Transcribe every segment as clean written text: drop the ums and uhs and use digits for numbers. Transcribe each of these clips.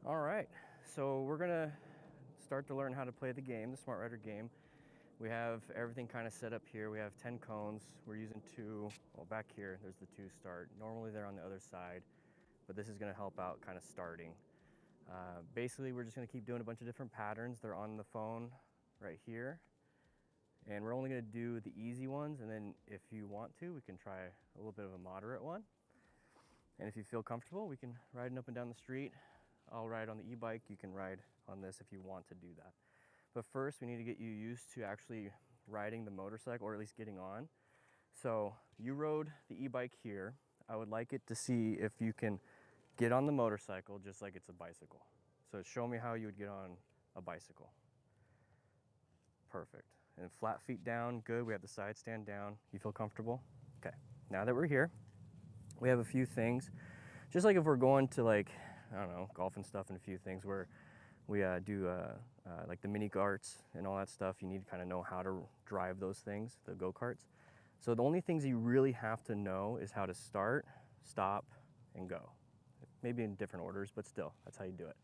All right, so we're gonna start to learn how to play the game, the Smart Rider game. We have everything kind of set up here. We have 10 cones. We're using 2, well, back here, there's the 2 start. Normally they're on the other side, but this is gonna help out kind of starting. Basically, we're just gonna keep doing a bunch of different patterns. They're on the phone right here. And we're only gonna do the easy ones, and then if you want to, we can try a little bit of a moderate one. And if you feel comfortable, we can ride up and down the street. I'll ride on the e-bike. You can ride on this if you want to do that. But first, we need to get you used to actually riding the motorcycle, or at least getting on. So you rode the e-bike here. I would like it to see if you can get on the motorcycle just like it's a bicycle. So show me how you would get on a bicycle. Perfect. And flat feet down, good. We have the side stand down. You feel comfortable? Okay. Now that we're here, we have a few things. Just like if we're going to, like, I don't know, golf and stuff, and a few things where we do like the mini karts and all that stuff. You need to kind of know how to drive those things, the go-karts. So the only things you really have to know is how to start, stop, and go. Maybe in different orders, but still, that's how you do it.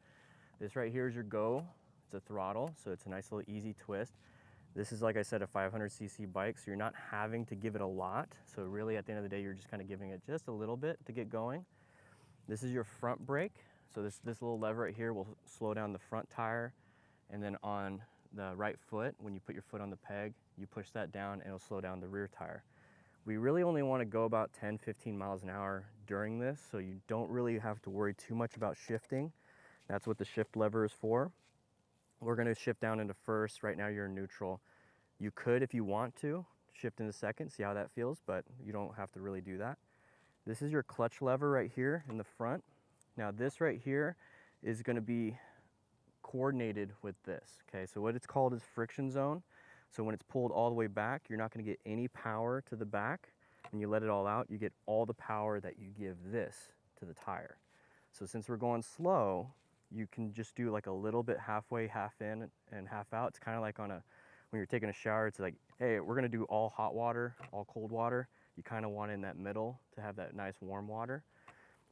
This right here is your go. It's a throttle, so it's a nice little easy twist. This is, like I said, a 500cc bike, so you're not having to give it a lot. So really, at the end of the day, you're just kind of giving it just a little bit to get going. This is your front brake. So this little lever right here will slow down the front tire. And then on the right foot, when you put your foot on the peg, you push that down and it'll slow down the rear tire. We really only want to go about 10, 15 miles an hour during this, so you don't really have to worry too much about shifting. That's what the shift lever is for. We're going to shift down into first. Right now you're in neutral. You could, if you want to, shift into second, see how that feels, but you don't have to really do that. This is your clutch lever right here in the front. Now this right here is going to be coordinated with this, okay? So what it's called is friction zone. So when it's pulled all the way back, you're not going to get any power to the back. When you let it all out, you get all the power that you give this to the tire. So since we're going slow, you can just do like a little bit halfway, half in and half out. It's kind of like when you're taking a shower, it's like, hey, we're gonna do all hot water, all cold water. You kind of want in that middle to have that nice warm water.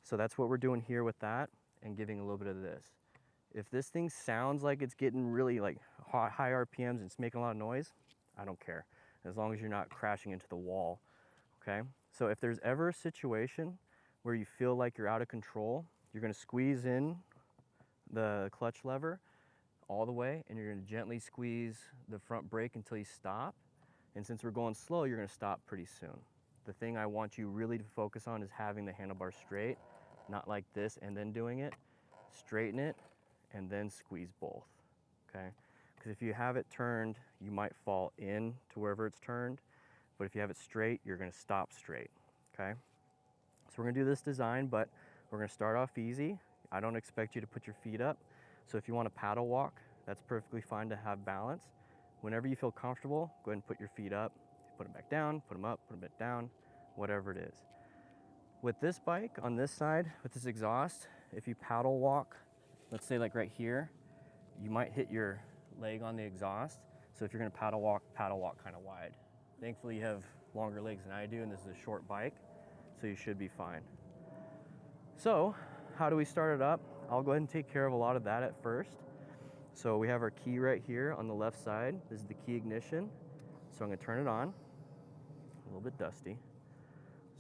So that's what we're doing here with that, and giving a little bit of this. If this thing sounds like it's getting really like high RPMs and it's making a lot of noise, I don't care, as long as you're not crashing into the wall, okay? So if there's ever a situation where you feel like you're out of control, you're gonna squeeze in the clutch lever all the way, and you're going to gently squeeze the front brake until you stop. And since we're going slow, you're going to stop pretty soon. The thing I want you really to focus on is having the handlebar straight, not like this and then doing it. Straighten it and then squeeze both, okay? Because if you have it turned, you might fall in to wherever it's turned, but if you have it straight, you're going to stop straight, okay? So we're going to do this design, but we're going to start off easy. I don't expect you to put your feet up. So if you want to paddle walk, that's perfectly fine to have balance. Whenever you feel comfortable, go ahead and put your feet up, put them back down, put them up, put them back down, whatever it is. With this bike on this side, with this exhaust, if you paddle walk, let's say like right here, you might hit your leg on the exhaust. So if you're going to paddle walk kind of wide. Thankfully you have longer legs than I do, and this is a short bike, so you should be fine. So how do we start it up? I'll go ahead and take care of a lot of that at first. So we have our key right here on the left side. This is the key ignition. So I'm going to turn it on. A little bit dusty.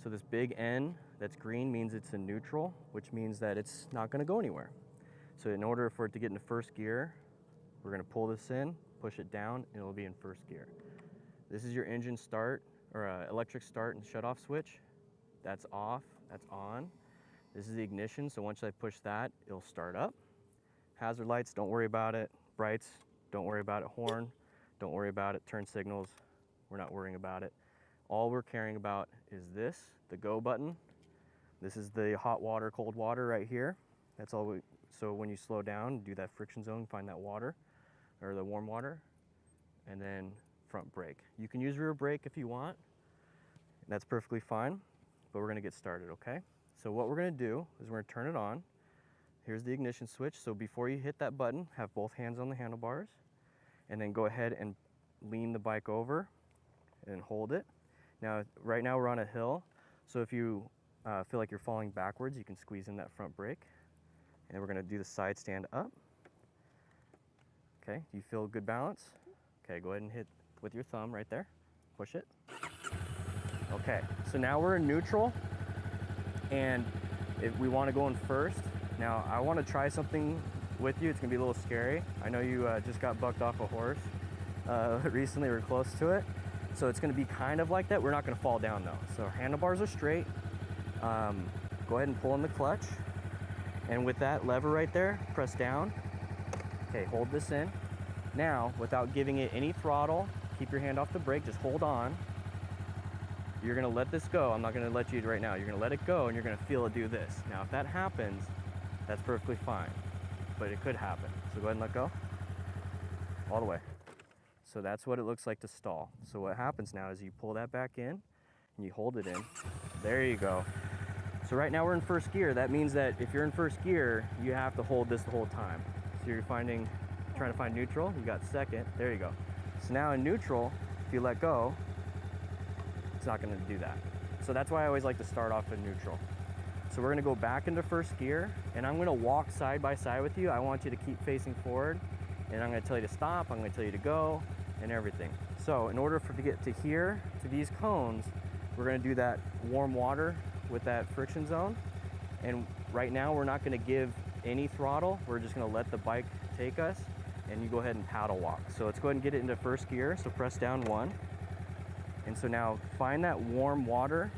So this big N that's green means it's in neutral, which means that it's not going to go anywhere. So in order for it to get into first gear, we're going to pull this in, push it down, and it'll be in first gear. This is your engine start, or electric start and shut off switch. That's off, that's on. This is the ignition, so once I push that, it'll start up. Hazard lights, don't worry about it. Brights, don't worry about it. Horn, don't worry about it. Turn signals, we're not worrying about it. All we're caring about is this, the go button. This is the hot water, cold water right here. That's all so when you slow down, do that friction zone, find that water, or the warm water, and then front brake. You can use rear brake if you want. That's perfectly fine, but we're gonna get started, okay? So what we're going to do is we're going to turn it on. Here's the ignition switch. So before you hit that button, have both hands on the handlebars, and then go ahead and lean the bike over and hold it. Now, right now we're on a hill, so if you feel like you're falling backwards, you can squeeze in that front brake And we're gonna do the side stand up. Okay, do you feel good balance? Okay, go ahead and hit with your thumb right there. Push it. Okay, so now we're in neutral, and if we want to go in first. Now, I want to try something with you. It's gonna be a little scary. I know you just got bucked off a horse recently, or close to it. So it's gonna be kind of like that. We're not gonna fall down though. So handlebars are straight. Go ahead and pull in the clutch. And with that lever right there, press down. Okay, hold this in. Now, without giving it any throttle, keep your hand off the brake, just hold on. You're gonna let this go. I'm not gonna let you right now. You're gonna let it go and you're gonna feel it do this. Now, if that happens, that's perfectly fine, but it could happen. So go ahead and let go, all the way. So that's what it looks like to stall. So what happens now is you pull that back in and you hold it in. There you go. So right now we're in first gear. That means that if you're in first gear, you have to hold this the whole time. So you're trying to find neutral, you got second, there you go. So now in neutral, if you let go, it's not gonna do that. So that's why I always like to start off in neutral. So we're gonna go back into first gear, and I'm gonna walk side by side with you. I want you to keep facing forward, and I'm gonna tell you to stop, I'm gonna tell you to go, and everything. So in order to get to here, to these cones, we're gonna do that warm water with that friction zone. And right now we're not gonna give any throttle. We're just gonna let the bike take us, and you go ahead and paddle walk. So let's go ahead and get it into first gear. So press down 1. And so now find that warm water,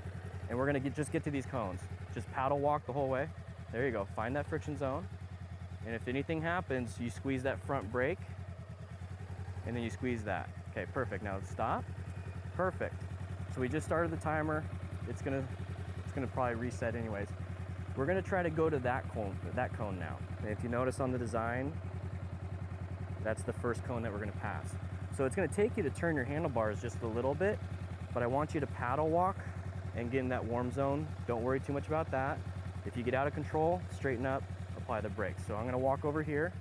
and we're gonna just get to these cones. Just paddle walk the whole way. There you go, find that friction zone. And if anything happens, you squeeze that front brake, and then you squeeze that. Okay, perfect, now stop. Perfect. So we just started the timer. It's gonna probably reset anyways. We're gonna try to go to that cone now. And if you notice on the design, that's the first cone that we're gonna pass. So it's gonna take you to turn your handlebars just a little bit, but I want you to paddle walk and get in that warm zone. Don't worry too much about that. If you get out of control, straighten up, apply the brakes. So I'm gonna walk over here,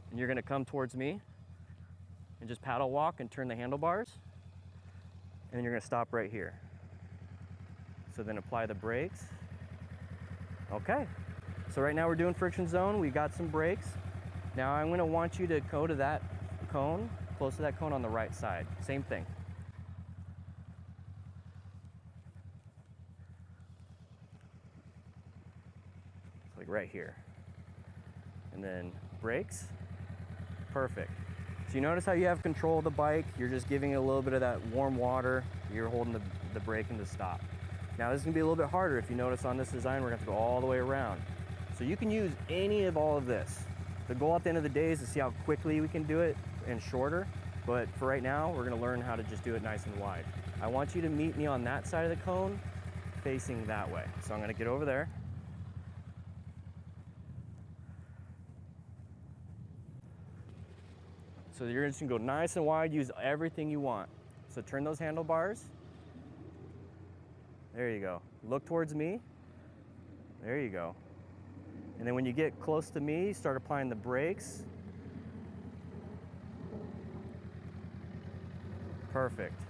and you're gonna come towards me and just paddle walk and turn the handlebars, and then you're gonna stop right here. So then apply the brakes. Okay, so right now we're doing friction zone. We got some brakes. Now I'm gonna want you to go to that cone, close to that cone on the right side. Same thing. It's like right here. And then brakes, perfect. So you notice how you have control of the bike, you're just giving it a little bit of that warm water, you're holding the brake into stop. Now this is gonna be a little bit harder. If you notice on this design, we're gonna have to go all the way around. So you can use any of all of this. The goal at the end of the day is to see how quickly we can do it and shorter, but for right now, we're gonna learn how to just do it nice and wide. I want you to meet me on that side of the cone, facing that way. So I'm gonna get over there. So you're just gonna go nice and wide, use everything you want. So turn those handlebars. There you go. Look towards me. There you go. And then when you get close to me, start applying the brakes. Perfect.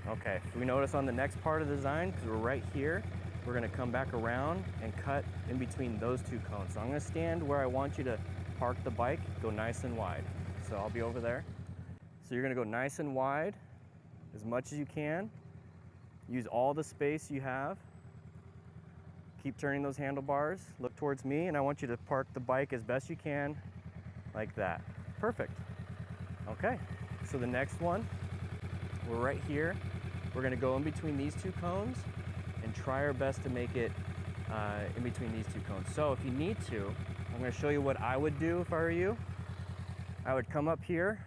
Okay, so we notice on the next part of the design, because we're right here, we're gonna come back around and cut in between those two cones. So I'm gonna stand where I want you to park the bike, go nice and wide. So I'll be over there. So you're gonna go nice and wide, as much as you can. Use all the space you have. Keep turning those handlebars, look towards me, and I want you to park the bike as best you can, like that. Perfect. Okay, so the next one, we're right here. We're gonna go in between these two cones and try our best to make it in between these two cones. So if you need to, I'm gonna show you what I would do if I were you. I would come up here,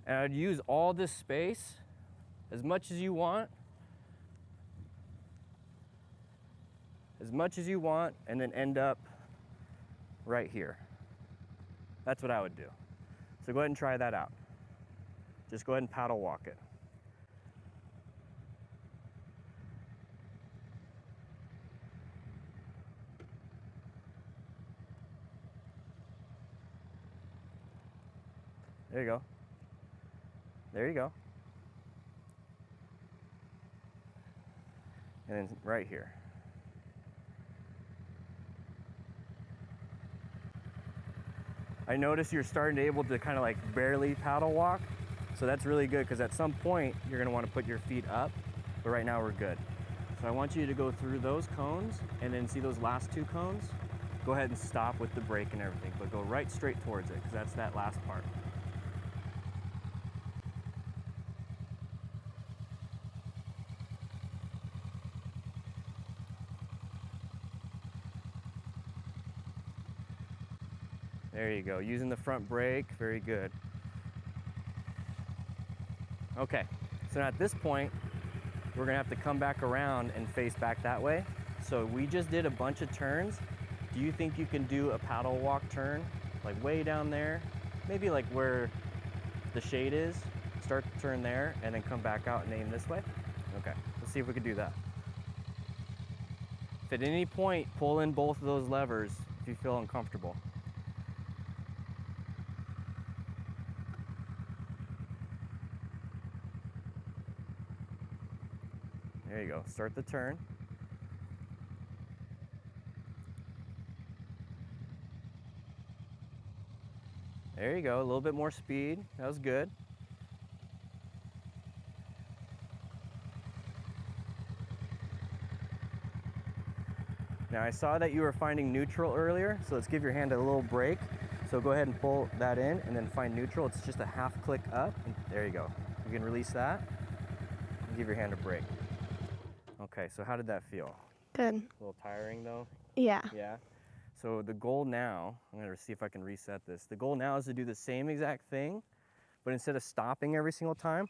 and I'd use all this space as much as you want, and then end up right here. That's what I would do. So go ahead and try that out. Just go ahead and paddle walk it. There you go. There you go. and then right here. I notice you're starting to able to kind of like barely paddle walk. So that's really good, because at some point you're gonna want to put your feet up, but right now we're good. So I want you to go through those cones, and then see those last 2 cones? Go ahead and stop with the brake and everything, but go right straight towards it, because that's that last part. There you go, using the front brake, very good. Okay, so now at this point, we're gonna have to come back around and face back that way. So we just did a bunch of turns. Do you think you can do a paddle walk turn, like way down there? Maybe like where the shade is, start the turn there, and then come back out and aim this way? Okay, let's see if we can do that. If at any point, pull in both of those levers if you feel uncomfortable. There you go, start the turn. There you go, a little bit more speed, that was good. Now I saw that you were finding neutral earlier, so let's give your hand a little break. So go ahead and pull that in and then find neutral. It's just a half click up. There you go. You can release that and give your hand a break. Okay, so how did that feel? Good. A little tiring though? Yeah. Yeah. So the goal now, I'm gonna see if I can reset this. The goal now is to do the same exact thing, but instead of stopping every single time,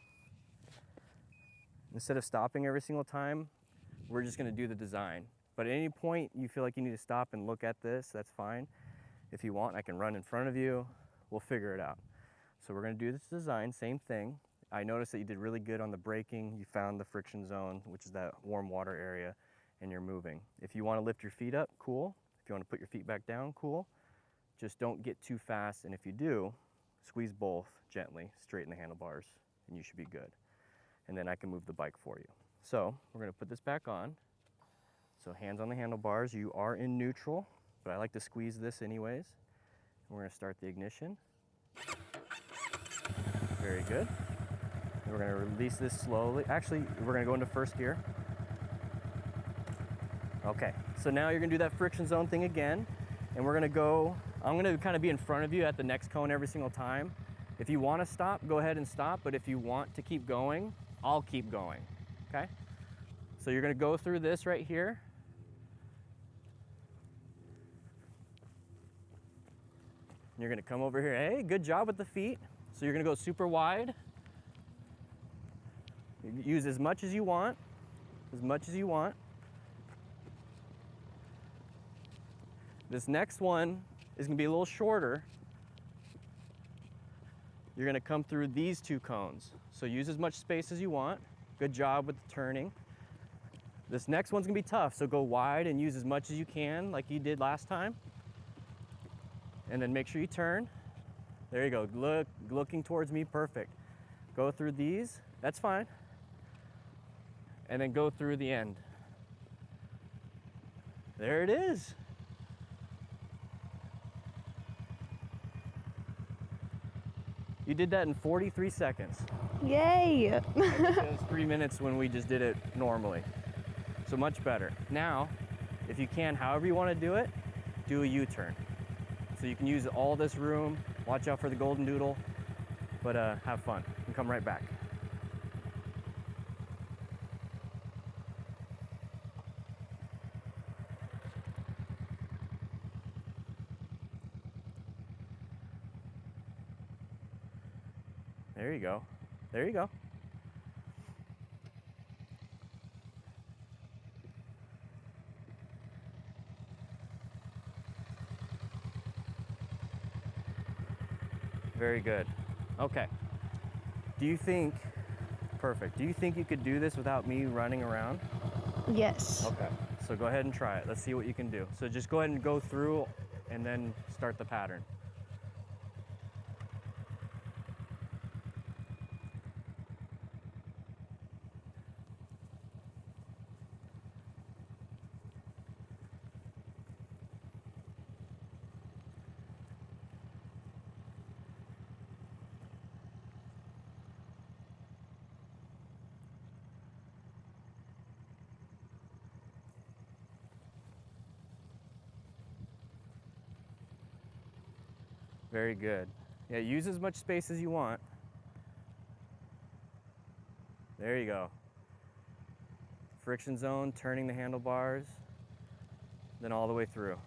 we're just gonna do the design. But at any point you feel like you need to stop and look at this, that's fine. If you want, I can run in front of you. We'll figure it out. So we're gonna do this design, same thing. I noticed that you did really good on the braking. You found the friction zone, which is that warm water area, and you're moving. If you wanna lift your feet up, cool. If you wanna put your feet back down, cool. Just don't get too fast, and if you do, squeeze both gently, straighten the handlebars, and you should be good. And then I can move the bike for you. So we're gonna put this back on. So hands on the handlebars, you are in neutral, but I like to squeeze this anyways. We're gonna start the ignition. Very good. And we're gonna release this slowly. Actually, we're gonna go into first gear. Okay, so now you're gonna do that friction zone thing again, and we're gonna go, I'm gonna kind of be in front of you at the next cone every single time. If you wanna stop, go ahead and stop, but if you want to keep going, I'll keep going, okay? So you're gonna go through this right here. You're gonna come over here. Hey, good job with the feet. So you're gonna go super wide. Use as much as you want, as much as you want. This next one is gonna be a little shorter. You're gonna come through these 2 cones. So use as much space as you want. Good job with the turning. This next one's gonna be tough, so go wide and use as much as you can, like you did last time. And then make sure you turn. There you go, looking towards me, perfect. Go through these, that's fine. And then go through the end. There it is. You did that in 43 seconds. Yay! It was 3 minutes when we just did it normally. So much better. Now, if you can, however you want to do it, do a U-turn. So you can use all this room, watch out for the golden doodle, but have fun and come right back. There you go. There you go. Very good. Okay. Do you think, perfect. Do you think you could do this without me running around? Yes. Okay. So go ahead and try it. Let's see what you can do. So just go ahead and go through and then start the pattern. Very good. Yeah, use as much space as you want. There you go. Friction zone, turning the handlebars, then all the way through.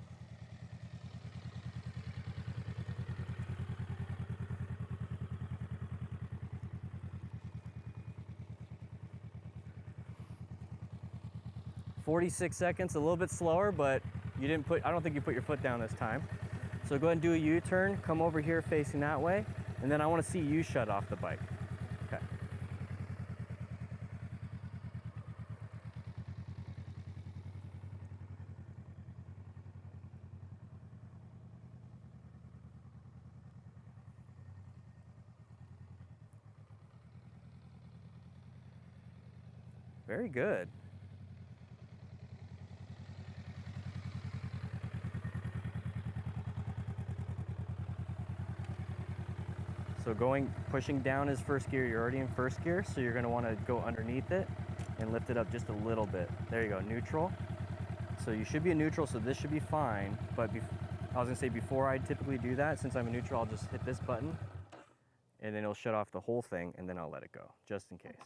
"46 seconds, a little bit slower, but I don't think you put your foot down this time. So go ahead and do a U-turn, come over here facing that way, and then I want to see you shut off the bike. Okay. Very good. So pushing down is first gear. You're already in first gear, so you're gonna wanna go underneath it and lift it up just a little bit. There you go, neutral. So you should be in neutral, so this should be fine. But I was gonna say, before I typically do that, since I'm in neutral, I'll just hit this button and then it'll shut off the whole thing, and then I'll let it go, just in case.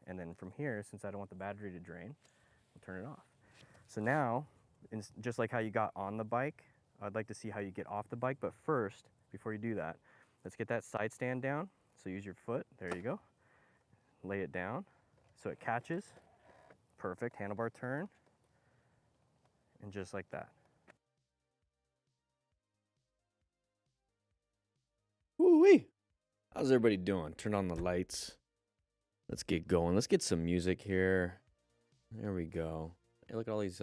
And then from here, since I don't want the battery to drain, I'll turn it off. So now, just like how you got on the bike, I'd like to see how you get off the bike. But first, before you do that, let's get that side stand down. So use your foot, there you go. Lay it down so it catches. Perfect, handlebar turn. And just like that. Woo-wee. How's everybody doing? Turn on the lights. Let's get going. Let's get some music here. There we go. Hey, look at all these.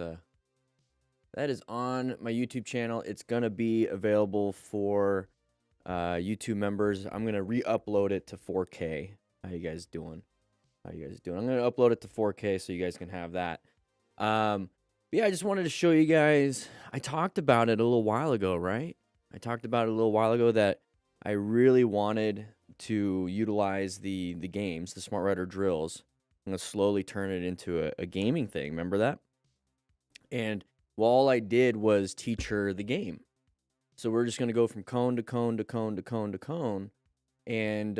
That is on my YouTube channel. It's going to be available for YouTube members. I'm going to re-upload it to 4K. How you guys doing? How you guys doing? I'm going to upload it to 4K so you guys can have that. Yeah, I just wanted to show you guys. I talked about it a little while ago, right? I talked about it a little while ago that I really wanted to utilize the games, the Smart Rider drills. I'm going to slowly turn it into a gaming thing. Remember that? And well, all I did was teach her the game. So we're just going to go from cone to cone to cone to cone to cone. And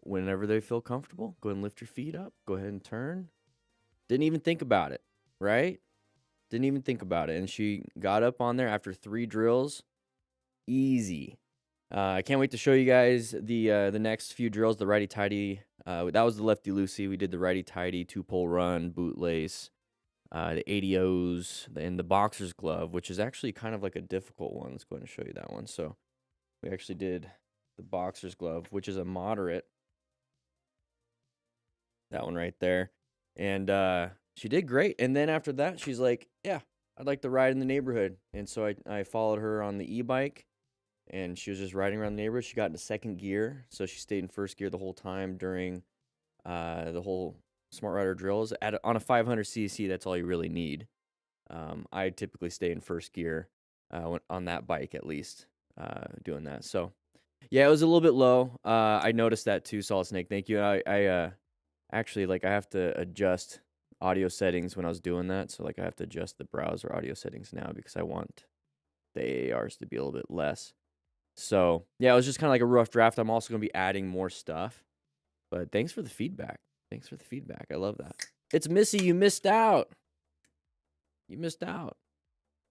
whenever they feel comfortable, go ahead and lift your feet up. Go ahead and turn. Didn't even think about it, right? Didn't even think about it. And she got up on there after 3 drills. Easy. I can't wait to show you guys the next few drills, the righty-tighty. That was the lefty-loosey. We did the righty-tighty, 2-pole run, bootlace, the ADOs, and the boxer's glove, which is actually kind of like a difficult one. Let's go ahead and show you that one. So we actually did the boxer's glove, which is a moderate. That one right there. And she did great. And then after that, she's like, yeah, I'd like to ride in the neighborhood. And so I followed her on the e-bike. And she was just riding around the neighborhood. She got into second gear, so she stayed in first gear the whole time during the whole Smart Rider drills. On a 500 cc, that's all you really need. I typically stay in first gear on that bike, at least, doing that. So, yeah, it was a little bit low. I noticed that too, Solid Snake. Thank you. I actually, like, I have to adjust audio settings when I was doing that. So, like, I have to adjust the browser audio settings now because I want the AARs to be a little bit less. So, yeah, it was just kind of like a rough draft. I'm also going to be adding more stuff. But thanks for the feedback. Thanks for the feedback. I love that. It's Missy. You missed out. You missed out.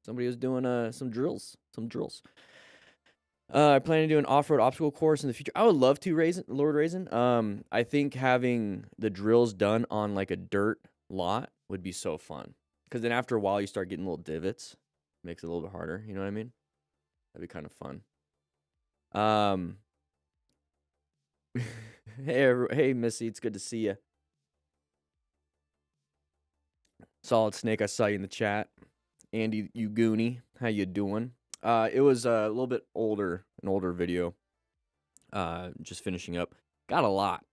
Somebody was doing some drills. I plan to do an off-road obstacle course in the future. I would love to, Lord Raisin. I think having the drills done on like a dirt lot would be so fun. Because then after a while, you start getting little divots. Makes it a little bit harder. You know what I mean? That'd be kind of fun. Hey, Missy, it's good to see you. Solid Snake, I saw you in the chat. Andy, you goonie, how you doing? It was a little bit older, an older video. Just finishing up. Got a lot.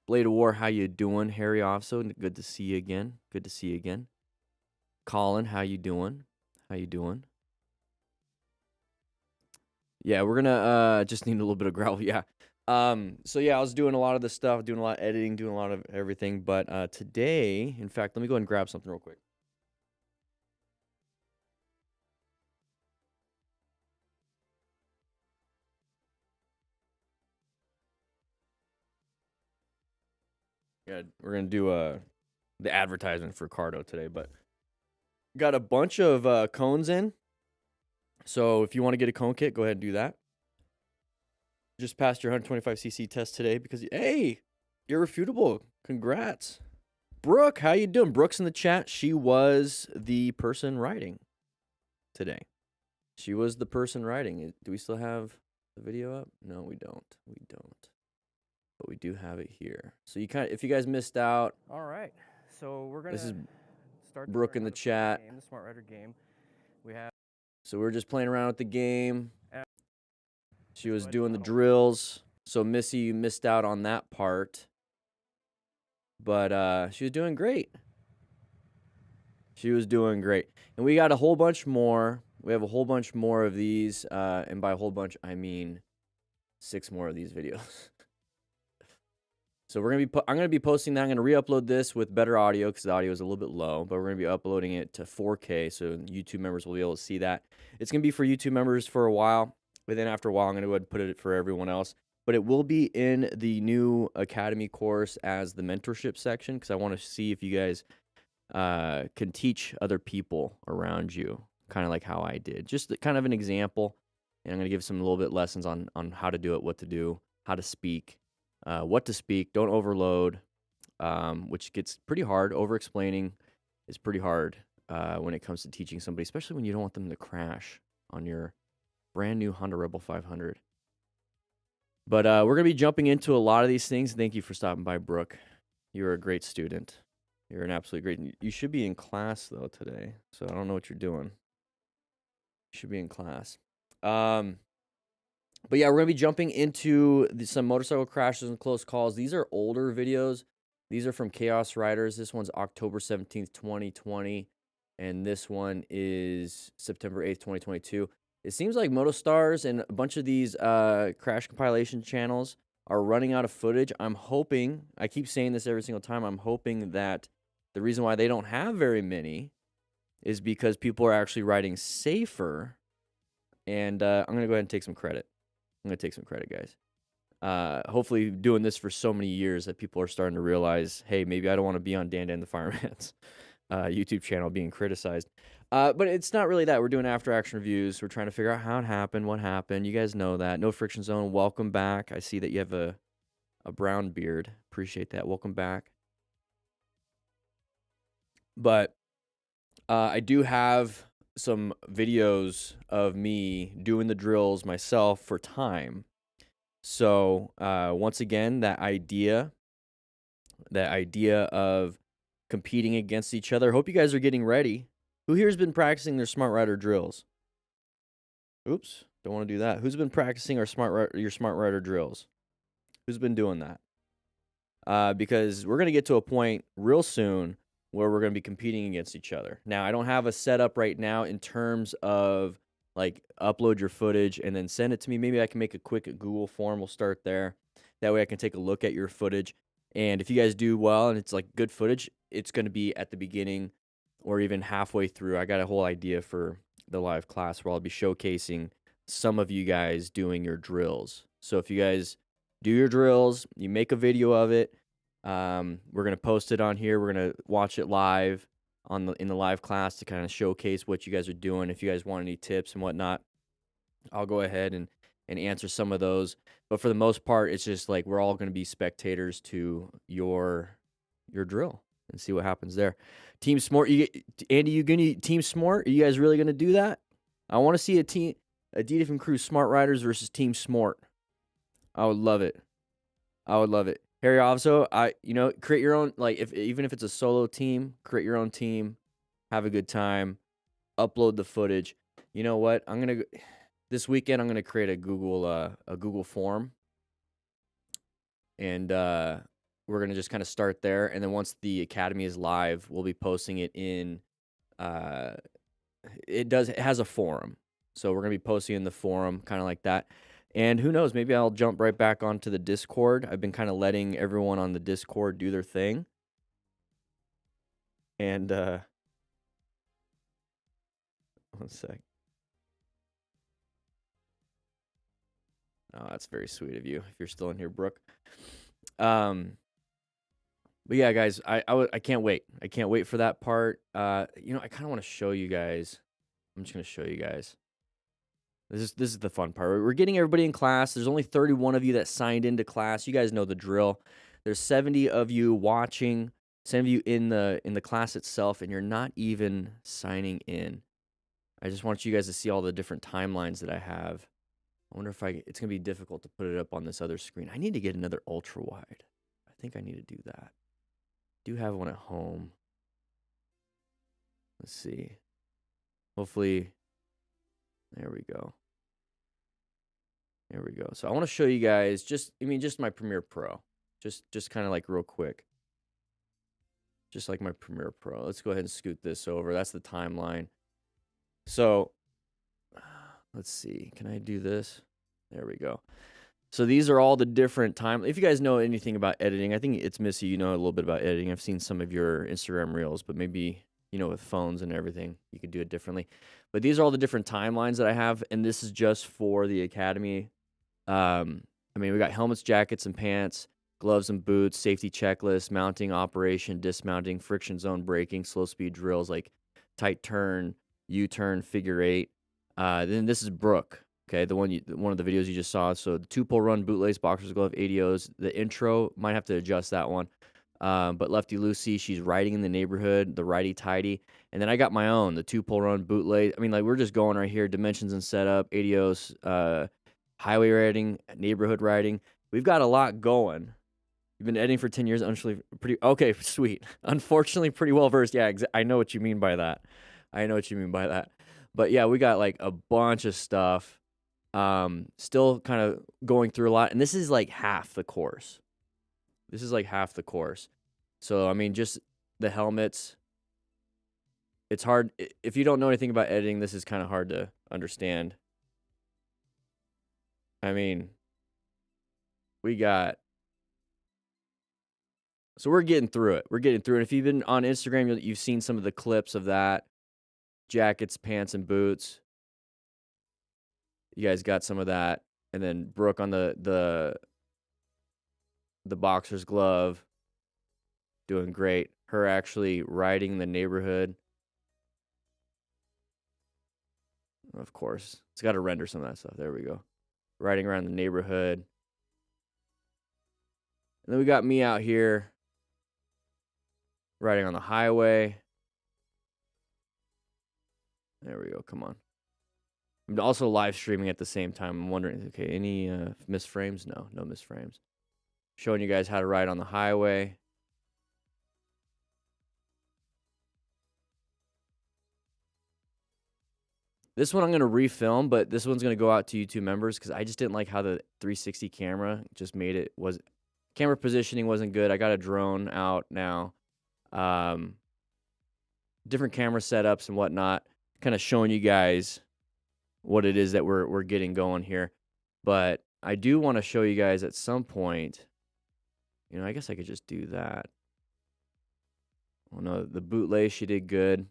Blade of War, how you doing? Harry, also, good to see you again. Colin, how you doing? Yeah, we're gonna just need a little bit of gravel. Yeah. So yeah, I was doing a lot of this stuff, doing a lot of editing, doing a lot of everything. But today, in fact, let me go ahead and grab something real quick. We're gonna do the advertisement for Cardo today, but got a bunch of cones in. So if you want to get a cone kit, go ahead and do that. Just passed your 125cc test today because hey, irrefutable. Congrats, Brooke. How you doing? Brooke's in the chat. She was the person riding today. She was the person riding. Do we still have the video up? No, we don't. We don't. But we do have it here. So if you guys missed out, All right. So we're gonna this is start to Brooke learn in how the to play the chat. game, the Smart Rider game. We have. So we're just playing around with the game. She was Go ahead and doing the model. drills. So Missy, you missed out on that part. But she was doing great. She was doing great. And we got a whole bunch more. We have a whole bunch more of these. And by a whole bunch, I mean 6 more of these videos. So I'm gonna be posting that. I'm gonna re-upload this with better audio because the audio is a little bit low, but we're gonna be uploading it to 4K, so YouTube members will be able to see that. It's gonna be for YouTube members for a while, but then after a while, I'm gonna go ahead and put it for everyone else. But it will be in the new Academy course as the mentorship section because I want to see if you guys can teach other people around you, kind of like how I did. Just kind of an example, and I'm gonna give some little bit lessons on how to do it, what to do, how to speak. What to speak, don't overload, which gets pretty hard. Over-explaining is pretty hard when it comes to teaching somebody, especially when you don't want them to crash on your brand new Honda Rebel 500. But we're going to be jumping into a lot of these things. Thank you for stopping by, Brooke. You're a great student. You're an absolute great. You should be in class, though, today. So I don't know what you're doing. You should be in class. But yeah, we're going to be jumping into some motorcycle crashes and close calls. These are older videos. These are from Chaos Riders. This one's October 17th, 2020. And this one is September 8th, 2022. It seems like MotoStars and a bunch of these crash compilation channels are running out of footage. I'm hoping, I keep saying this every single time, I'm hoping that the reason why they don't have very many is because people are actually riding safer. And I'm going to go ahead and take some credit. I'm going to take some credit, guys. Hopefully doing this for so many years that people are starting to realize, hey, maybe I don't want to be on DanDanTheFireman's YouTube channel being criticized. But it's not really that. We're doing after-action reviews. We're trying to figure out how it happened, what happened. You guys know that. No Friction Zone, welcome back. I see that you have a brown beard. Appreciate that. Welcome back. But I do have some videos of me doing the drills myself for time. So once again, that idea of competing against each other. Hope you guys are getting ready. Who here has been practicing their Smart Rider drills? Oops, don't want to do that. Who's been practicing your Smart Rider drills? Who's been doing that? Because we're going to get to a point real soon where we're going to be competing against each other. Now, I don't have a setup right now in terms of like upload your footage and then send it to me. Maybe I can make a quick Google form. We'll start there. That way I can take a look at your footage. And if you guys do well and it's like good footage, it's going to be at the beginning or even halfway through. I got a whole idea for the live class where I'll be showcasing some of you guys doing your drills. So if you guys do your drills, you make a video of it, we're going to post it on here. We're going to watch it live in the live class to kind of showcase what you guys are doing. If you guys want any tips and whatnot, I'll go ahead and answer some of those. But for the most part, it's just like we're all going to be spectators to your drill and see what happens there. Team Smart, Andy, you gonna Team Smart? Are you guys really going to do that? I want to see a D-Different Crew Smart Riders versus Team Smart. I would love it. I would love it. Harry, also, create your own, like, even if it's a solo team, create your own team, have a good time, upload the footage. You know what? This weekend, I'm gonna create a Google form, and we're gonna just kind of start there. And then once the academy is live, we'll be posting it in. It has a forum, so we're gonna be posting in the forum, kind of like that. And who knows, maybe I'll jump right back onto the Discord. I've been kind of letting everyone on the Discord do their thing. And, one sec. Oh, that's very sweet of you, if you're still in here, Brooke. But yeah, guys, I can't wait. I can't wait for that part. You know, I kind of want to show you guys. I'm just gonna show you guys. This is the fun part. We're getting everybody in class. There's only 31 of you that signed into class. You guys know the drill. There's 70 of you watching, 70 of you in the class itself, and you're not even signing in. I just want you guys to see all the different timelines that I have. I wonder if it's gonna be difficult to put it up on this other screen. I need to get another ultra wide. I think I need to do that. Do have one at home. Let's see. Hopefully, there we go. There we go. So I want to show you guys just my Premiere Pro. Just kind of like real quick. Just like my Premiere Pro. Let's go ahead and scoot this over. That's the timeline. So let's see. Can I do this? There we go. So these are all the different time. If you guys know anything about editing, I think it's Missy, you know a little bit about editing. I've seen some of your Instagram reels, but maybe, you know, with phones and everything, you could do it differently. But these are all the different timelines that I have, and this is just for the Academy. I mean, we got helmets, jackets, and pants, gloves and boots, safety checklist, mounting, operation, dismounting, friction zone braking, slow speed drills like tight turn, U-turn, figure eight. Then this is Brooke. Okay, one of the videos you just saw. So the 2-pull run, bootlace, boxer's glove, ADOs. The intro, might have to adjust that one. But Lefty Lucy, she's riding in the neighborhood, the righty tighty. And then I got my own, the 2-pull run, bootlace. I mean, like, we're just going right here, dimensions and setup, ADOs, highway riding, neighborhood riding. We've got a lot going. You've been editing for 10 years, okay, sweet. Unfortunately, pretty well versed. Yeah, I know what you mean by that. But yeah, we got like a bunch of stuff. Still kind of going through a lot, and this is like half the course. So I mean, just the helmets. It's hard if you don't know anything about editing. This is kind of hard to understand. I mean, we're getting through it. If you've been on Instagram, you've seen some of the clips of that. Jackets, pants, and boots. You guys got some of that. And then Brooke on the boxer's glove. Doing great. Her actually riding the neighborhood. Of course. It's got to render some of that stuff. There we go. Riding around the neighborhood. And then we got me out here riding on the highway. There we go. Come on. I'm also live streaming at the same time. I'm wondering, okay, any missed frames? No missed frames. Showing you guys how to ride on the highway. This one I'm going to refilm, but this one's going to go out to YouTube members because I just didn't like how the 360 camera just made it. Camera positioning wasn't good. I got a drone out now. Different camera setups and whatnot. Kind of showing you guys what it is that we're getting going here. But I do want to show you guys at some point. You know, I guess I could just do that. Oh no, the bootlace, she did good.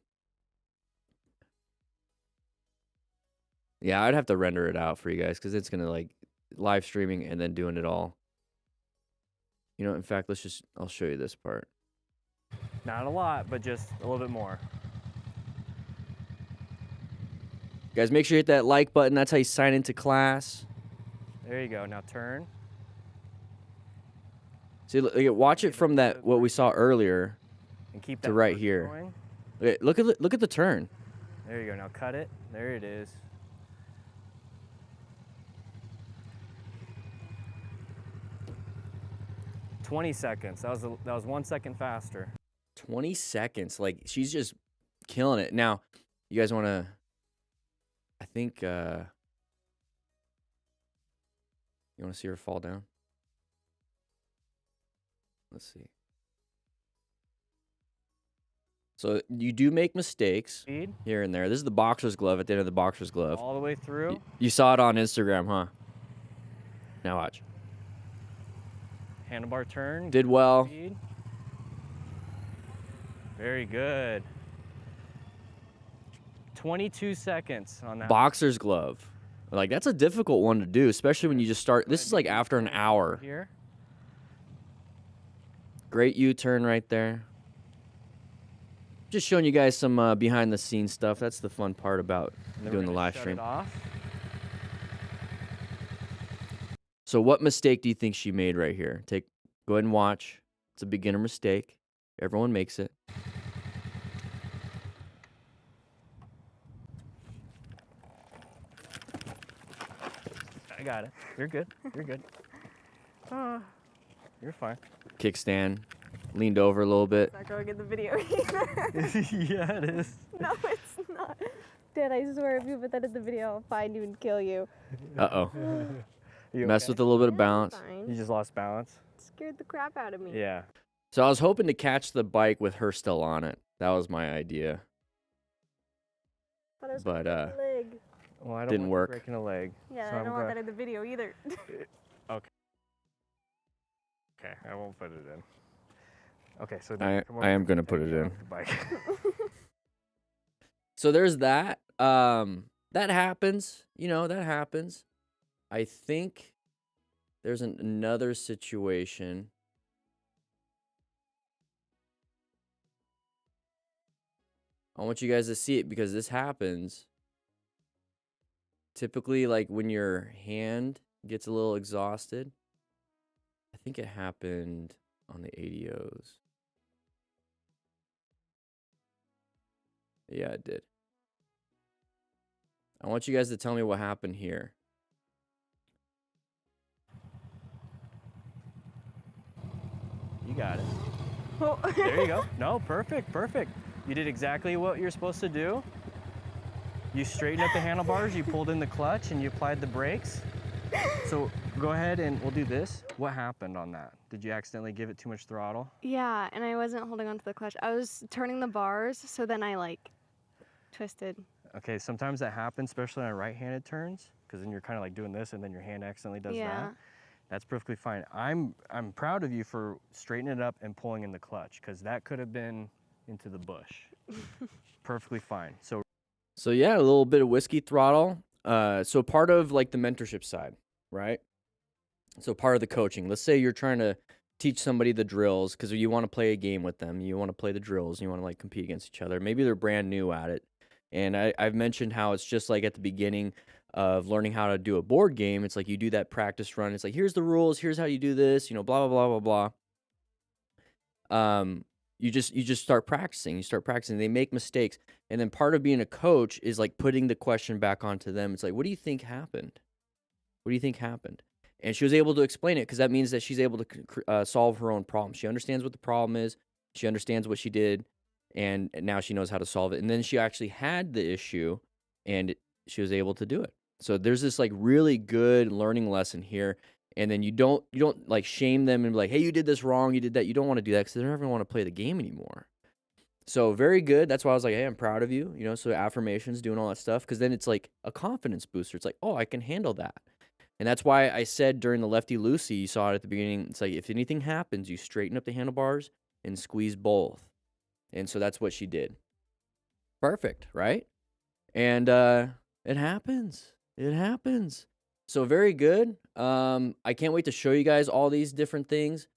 Yeah, I'd have to render it out for you guys because it's gonna like live streaming and then doing it all. You know, in fact, I'll show you this part. Not a lot, but just a little bit more. Guys, make sure you hit that like button. That's how you sign into class. There you go. Now turn. See, watch it from what we saw earlier and keep that to right here. going. Okay, look at the turn. There you go. Now cut it. There it is. $20 seconds. That was 1 second faster. 20 seconds. Like, she's just killing it. Now, you guys want to, I think, you want to see her fall down? Let's see. So you do make mistakes Speed. Here and there. This is the boxer's glove at the end of the boxer's glove. All the way through. You saw it on Instagram, huh? Now watch. Handlebar turn. Did well. Speed. Very good. 22 seconds on that. Boxer's glove. Like, that's a difficult one to do, especially when you just start. This is like after an hour. Here. Great U-turn right there. Just showing you guys some behind the scenes stuff. That's the fun part about And then doing we're the gonna live shut stream. it off. So what mistake do you think she made right here? Go ahead and watch. It's a beginner mistake. Everyone makes it. I got it. You're good. You're good. You're fine. Kickstand. Leaned over a little bit. It's not going in the video either. Yeah, it is. No, it's not. Dad, I swear if you put that in the video, I'll find you and kill you. Uh-oh. You Messed okay? with a little bit of Yeah, balance. fine. You just lost balance? Scared the crap out of me. Yeah. So I was hoping to catch the bike with her still on it. That was my idea. But I was But, gonna break a leg. Well, I don't Didn't want you work. breaking a leg. Yeah, so I I'm don't want glad- that in the video either. Okay, I won't put it in. Okay, so I am gonna put it in. The bike. So there's that. That happens. You know, that happens. I think there's another situation. I want you guys to see it because this happens. Typically, like when your hand gets a little exhausted. I think it happened on the ADOs. Yeah, it did. I want you guys to tell me what happened here. You got it. Oh. There you go. No, perfect, perfect. You did exactly what you're supposed to do. You straightened up the handlebars, you pulled in the clutch, and you applied the brakes. So go ahead and we'll do this. What happened on that? Did you accidentally give it too much throttle? Yeah, and I wasn't holding onto the clutch. I was turning the bars, so then I like twisted. Okay, sometimes that happens, especially on right-handed turns, because then you're kind of like doing this and then your hand accidentally does that. That's perfectly fine. I'm proud of you for straightening it up and pulling in the clutch, because that could have been into the bush. Perfectly fine. So yeah, a little bit of whiskey throttle. So part of like the mentorship side, right? So part of the coaching. Let's say you're trying to teach somebody the drills because you want to play a game with them. You want to play the drills. You want to like compete against each other. Maybe they're brand new at it. And I've mentioned how it's just like at the beginning of learning how to do a board game. It's like you do that practice run. It's like, here's the rules. Here's how you do this. You know, blah, blah, blah, blah, blah. You just start practicing. You start practicing. They make mistakes. And then part of being a coach is like putting the question back onto them. It's like, what do you think happened? What do you think happened? And she was able to explain it because that means that she's able to solve her own problem. She understands what the problem is. She understands what she did. And now she knows how to solve it. And then she actually had the issue and she was able to do it. So there's this like really good learning lesson here. And then you don't like shame them and be like, hey, you did this wrong. You did that. You don't want to do that because they don't ever want to play the game anymore. So very good. That's why I was like, hey, I'm proud of you. You know, so affirmations, doing all that stuff. Because then it's like a confidence booster. It's like, oh, I can handle that. And that's why I said during the lefty loosey, you saw it at the beginning. It's like, if anything happens, you straighten up the handlebars and squeeze both. And so that's what she did. Perfect, right? And it happens. It happens. So very good. I can't wait to show you guys all these different things.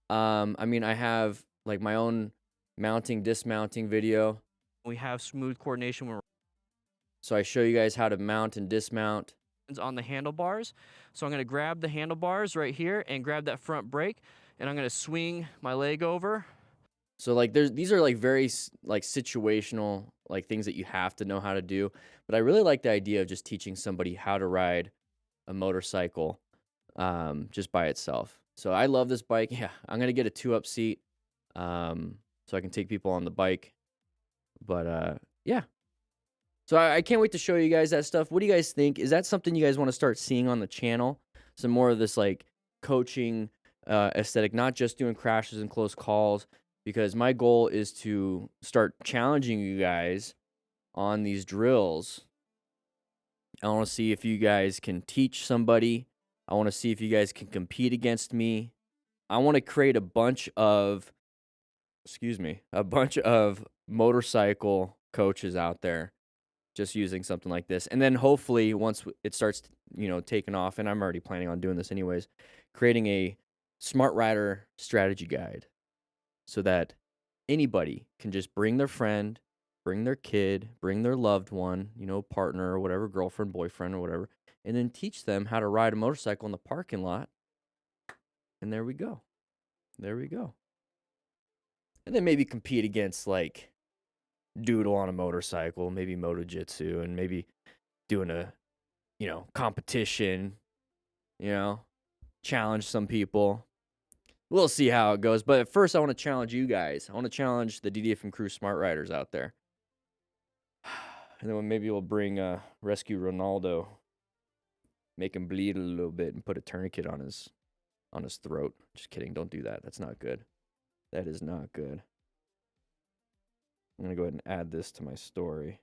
I mean, I have like my own mounting, dismounting video. We have smooth coordination when So I show you guys how to mount and dismount. on the handlebars. So I'm going to grab the handlebars right here and grab that front brake, and I'm going to swing my leg over. So like these are like very like situational like things that you have to know how to do. But I really like the idea of just teaching somebody how to ride a motorcycle just by itself. So I love this bike. Yeah, I'm going to get a 2-up seat so I can take people on the bike. But yeah. So I can't wait to show you guys that stuff. What do you guys think? Is that something you guys want to start seeing on the channel? Some more of this like coaching aesthetic, not just doing crashes and close calls, because my goal is to start challenging you guys on these drills. I want to see if you guys can teach somebody. I want to see if you guys can compete against me. I want to create a bunch of motorcycle coaches out there just using something like this. And then hopefully once it starts, taking off, and I'm already planning on doing this anyways, creating a smart rider strategy guide. so that anybody can just bring their friend, bring their kid, bring their loved one, you know, partner or whatever, girlfriend, boyfriend or whatever, and then teach them how to ride a motorcycle in the parking lot. And there we go. There we go. And then maybe compete against like Doodle on a motorcycle, maybe Moto Jitsu, and maybe doing a, you know, competition, you know, challenge some people. We'll see how it goes. But at first, I want to challenge you guys. I want to challenge the DDFM crew smart riders out there. And then maybe we'll bring Rescue Ronaldo, make him bleed a little bit, and put a tourniquet on his throat. Just kidding. Don't do that. That's not good. That is not good. I'm going to go ahead and add this to my story.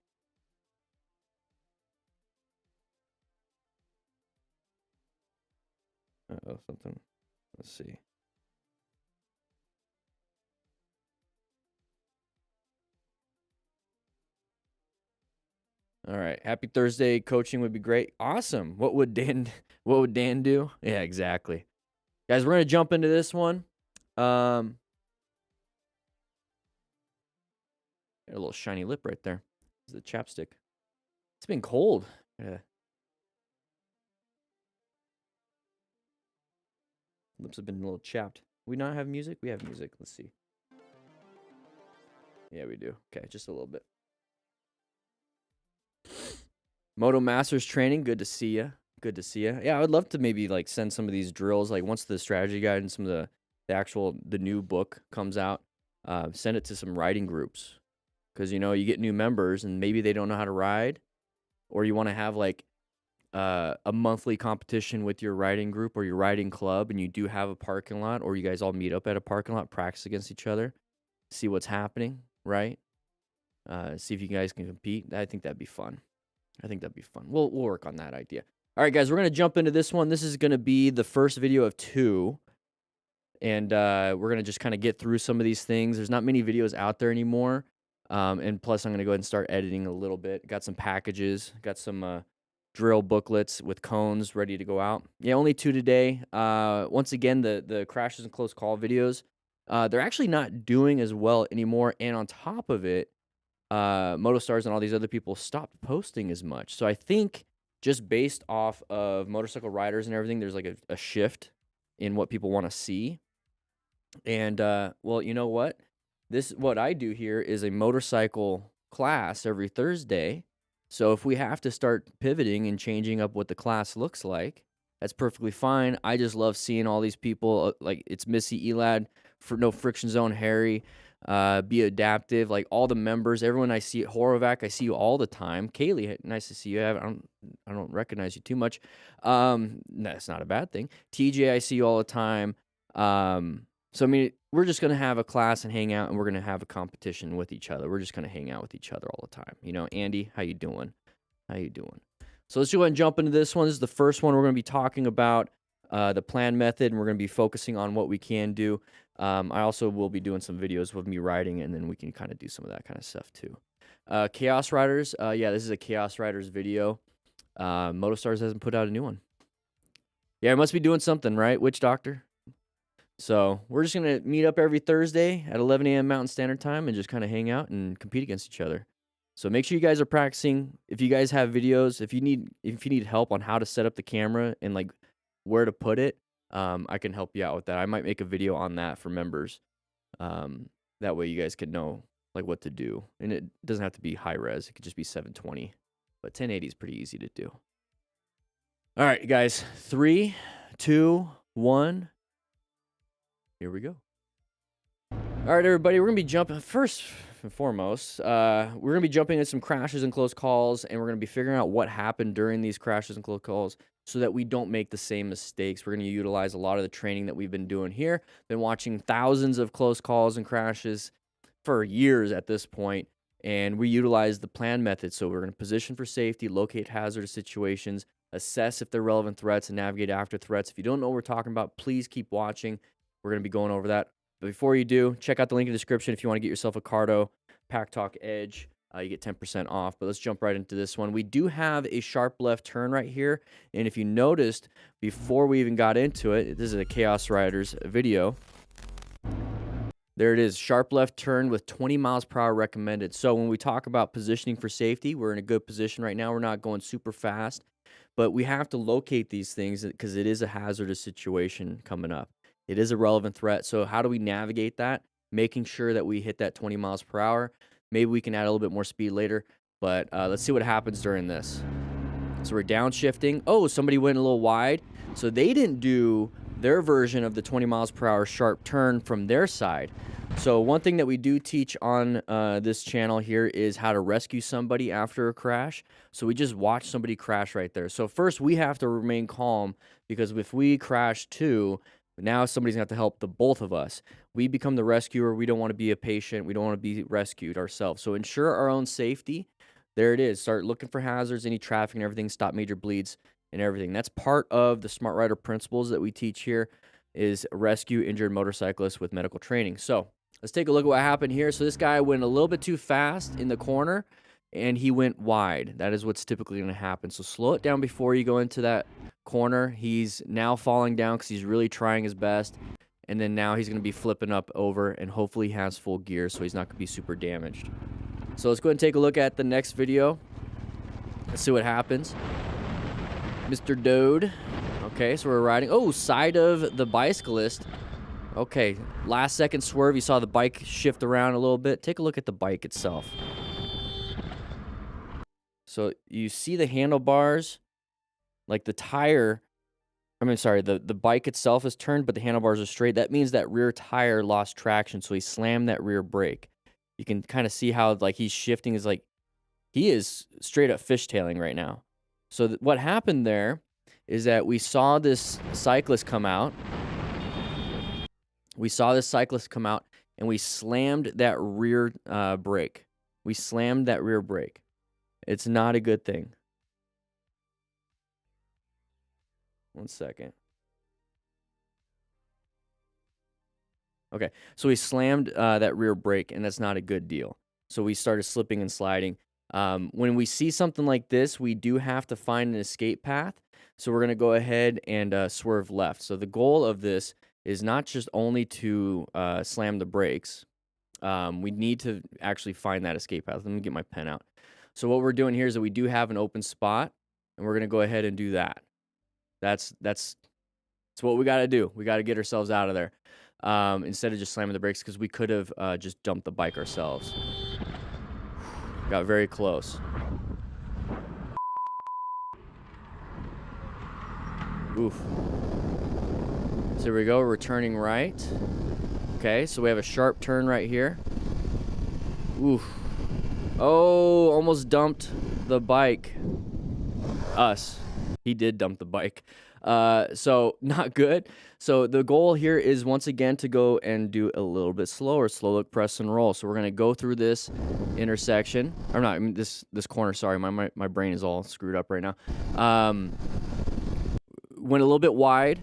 Uh-oh, something. Let's see. All right. Happy Thursday. Coaching would be great. Awesome. What would Dan do? Yeah, exactly. Guys, we're going to jump into this one. Got a little shiny lip right there. This is the chapstick. It's been cold. Yeah. Lips have been a little chapped. We not have music? We have music. Let's see. Yeah, we do. Okay, just a little bit. Moto Masters training. Good to see you. Good to see you. Yeah, I would love to maybe like send some of these drills. Like once the strategy guide and some of the new book comes out, send it to some riding groups. Because, you know, you get new members and maybe they don't know how to ride, or you want to have like a monthly competition with your riding group or your riding club, and you do have a parking lot, or you guys all meet up at a parking lot, practice against each other, see what's happening, right? See if you guys can compete. I think that'd be fun. We'll work on that idea. All right, guys, we're going to jump into this one. This is going to be the first video of 2. And we're going to just kind of get through some of these things. There's not many videos out there anymore. And plus, I'm going to go ahead and start editing a little bit. Got some packages. Got some drill booklets with cones ready to go out. Yeah, only 2 today. Once again, the crashes and close call videos, they're actually not doing as well anymore. And on top of it, MotoStars and all these other people stopped posting as much. So I think just based off of motorcycle riders and everything, there's like a shift in what people want to see. And, well, you know what? What I do here is a motorcycle class every Thursday. So if we have to start pivoting and changing up what the class looks like, that's perfectly fine. I just love seeing all these people. Like it's Missy, Elad, for No Friction Zone, Harry, Be Adaptive, like all the members, everyone I see at Horovac, I see you all the time. Kaylee, nice to see you. I don't recognize you too much. That's not a bad thing. TJ, I see you all the time. So, I mean, we're just going to have a class and hang out, and we're going to have a competition with each other. We're just going to hang out with each other all the time. You know, Andy, how you doing? So let's go ahead and jump into this one. This is the first one. We're going to be talking about the plan method, and we're going to be focusing on what we can do. I also will be doing some videos with me riding, and then we can kind of do some of that kind of stuff too. Chaos Riders. Yeah, this is a Chaos Riders video. MotoStars hasn't put out a new one. Yeah, it must be doing something, right? Witch Doctor? So we're just going to meet up every Thursday at 11 a.m. Mountain Standard Time and just kind of hang out and compete against each other. So make sure you guys are practicing. If you guys have videos, if you need help on how to set up the camera and like where to put it, I can help you out with that. I might make a video on that for members. That way you guys can know like what to do. And it doesn't have to be high res. It could just be 720. But 1080 is pretty easy to do. All right, guys. 3, 2, 1. Here we go. All right, everybody, we're going to be jumping first and foremost. We're going to be jumping into some crashes and close calls, and we're going to be figuring out what happened during these crashes and close calls so that we don't make the same mistakes. We're going to utilize a lot of the training that we've been doing here. Been watching thousands of close calls and crashes for years at this point, and we utilize the plan method. So we're going to position for safety, locate hazardous situations, assess if they're relevant threats, and navigate after threats. If you don't know what we're talking about, please keep watching. We're going to be going over that. But before you do, check out the link in the description if you want to get yourself a Cardo Pack Talk Edge. You get 10% off. But let's jump right into this one. We do have a sharp left turn right here. And if you noticed, before we even got into it, this is a Chaos Riders video. There it is, sharp left turn with 20 miles per hour recommended. So when we talk about positioning for safety, we're in a good position right now. We're not going super fast, but we have to locate these things because it is a hazardous situation coming up. It is a relevant threat. So how do we navigate that? Making sure that we hit that 20 miles per hour. Maybe we can add a little bit more speed later, but let's see what happens during this. So we're downshifting. Oh, somebody went a little wide. So they didn't do their version of the 20 miles per hour sharp turn from their side. So one thing that we do teach on this channel here is how to rescue somebody after a crash. So we just watch somebody crash right there. So first we have to remain calm, because if we crash too, now somebody's gonna have to help the both of us. We become the rescuer. We don't want to be a patient. We don't want to be rescued ourselves. So ensure our own safety. There it is. Start looking for hazards, any traffic and everything, stop major bleeds and everything. That's part of the Smart Rider principles that we teach here, is rescue injured motorcyclists with medical training. So let's take a look at what happened here. So this guy went a little bit too fast in the corner and he went wide. That is what's typically going to happen. So slow it down before you go into that corner. He's now falling down because he's really trying his best. And then now he's going to be flipping up over, and hopefully he has full gear so he's not going to be super damaged. So let's go ahead and take a look at the next video. Let's see what happens. Mr. Dode. Okay, so we're riding. Oh, side of the bicyclist. Okay, last second swerve. You saw the bike shift around a little bit. Take a look at the bike itself. So you see the handlebars, like the tire. The bike itself is turned, but the handlebars are straight. That means that rear tire lost traction, so he slammed that rear brake. You can kind of see how like he's shifting. Is like he is straight up fishtailing right now. So what happened there is that we saw this cyclist come out. We saw this cyclist come out, and we slammed that rear brake. We slammed that rear brake. It's not a good thing. 1 second. Okay, so we slammed that rear brake, and that's not a good deal. So we started slipping and sliding. When we see something like this, we do have to find an escape path. So we're going to go ahead and swerve left. So the goal of this is not just only to slam the brakes. We need to actually find that escape path. Let me get my pen out. So what we're doing here is that we do have an open spot, and we're going to go ahead and do that. That's what we got to do. We got to get ourselves out of there instead of just slamming the brakes, because we could have just dumped the bike ourselves. Got very close. Oof. So here we go. We're turning right. Okay, so we have a sharp turn right here. Oof. Oh, almost dumped the bike. Us. He did dump the bike. So not good. So the goal here is once again to go and do a little bit slower, slow look, press and roll. So we're gonna go through this intersection. Or not, I mean, this corner. Sorry, my brain is all screwed up right now. Went a little bit wide,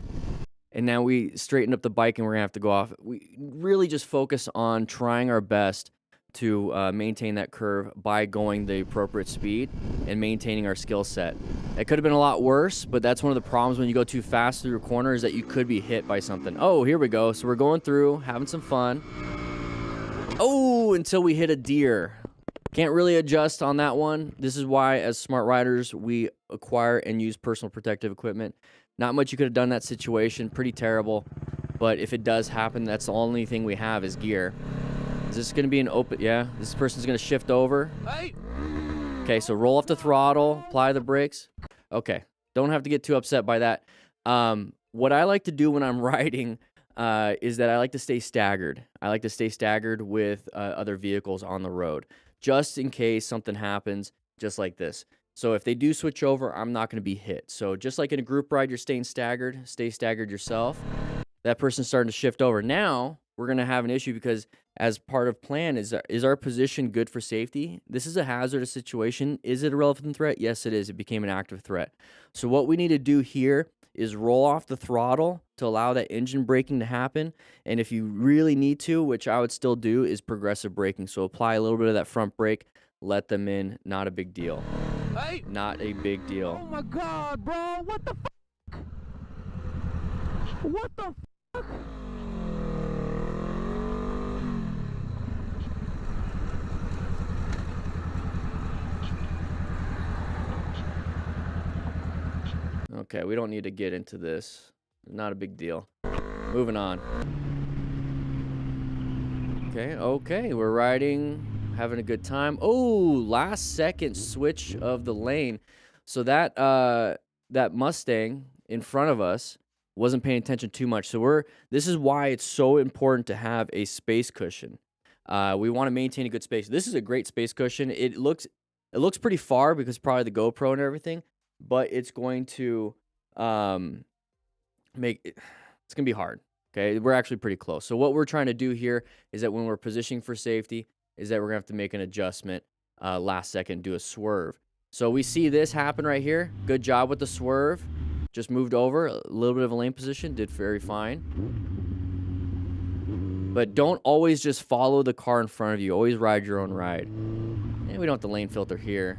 and now we straightened up the bike, and we're gonna have to go off. We really just focus on trying our best to maintain that curve by going the appropriate speed and maintaining our skill set. It could have been a lot worse, but that's one of the problems when you go too fast through your corner, is that you could be hit by something. Oh, here we go. So we're going through, having some fun. Oh, until we hit a deer. Can't really adjust on that one. This is why, as smart riders, we acquire and use personal protective equipment. Not much you could have done in that situation. Pretty terrible. But if it does happen, that's the only thing we have is gear. Is this going to be an open? Yeah, this person's going to shift over. Hey. Okay, so roll off the throttle, apply the brakes. Okay, don't have to get too upset by that. What I like to do when I'm riding is that I like to stay staggered. I like to stay staggered with other vehicles on the road, just in case something happens, just like this. So if they do switch over, I'm not going to be hit. So just like in a group ride, you're staying staggered, stay staggered yourself. That person's starting to shift over. Now we're going to have an issue, because as part of plan, is our position good for safety? This is a hazardous situation. Is it a relevant threat? Yes, it is. It became an active threat. So what we need to do here is roll off the throttle to allow that engine braking to happen. And if you really need to, which I would still do, is progressive braking. So apply a little bit of that front brake, let them in. Not a big deal. Hey. Not a big deal. Oh my God, bro. What the fuck? What the fuck? Okay, we don't need to get into this. Not a big deal. Moving on. Okay, we're riding, having a good time. Oh, last second switch of the lane. So that that Mustang in front of us wasn't paying attention too much. So this is why it's so important to have a space cushion. We want to maintain a good space. This is a great space cushion. It looks pretty far because probably the GoPro and everything, but it's going to it's gonna be hard. Okay, we're actually pretty close. So what we're trying to do here is that when we're positioning for safety, is that we're gonna have to make an adjustment last second, do a swerve. So we see this happen right here. Good job with the swerve. Just moved over a little bit of a lane position, did very fine. But don't always just follow the car in front of you. Always ride your own ride. And we don't have the lane filter here.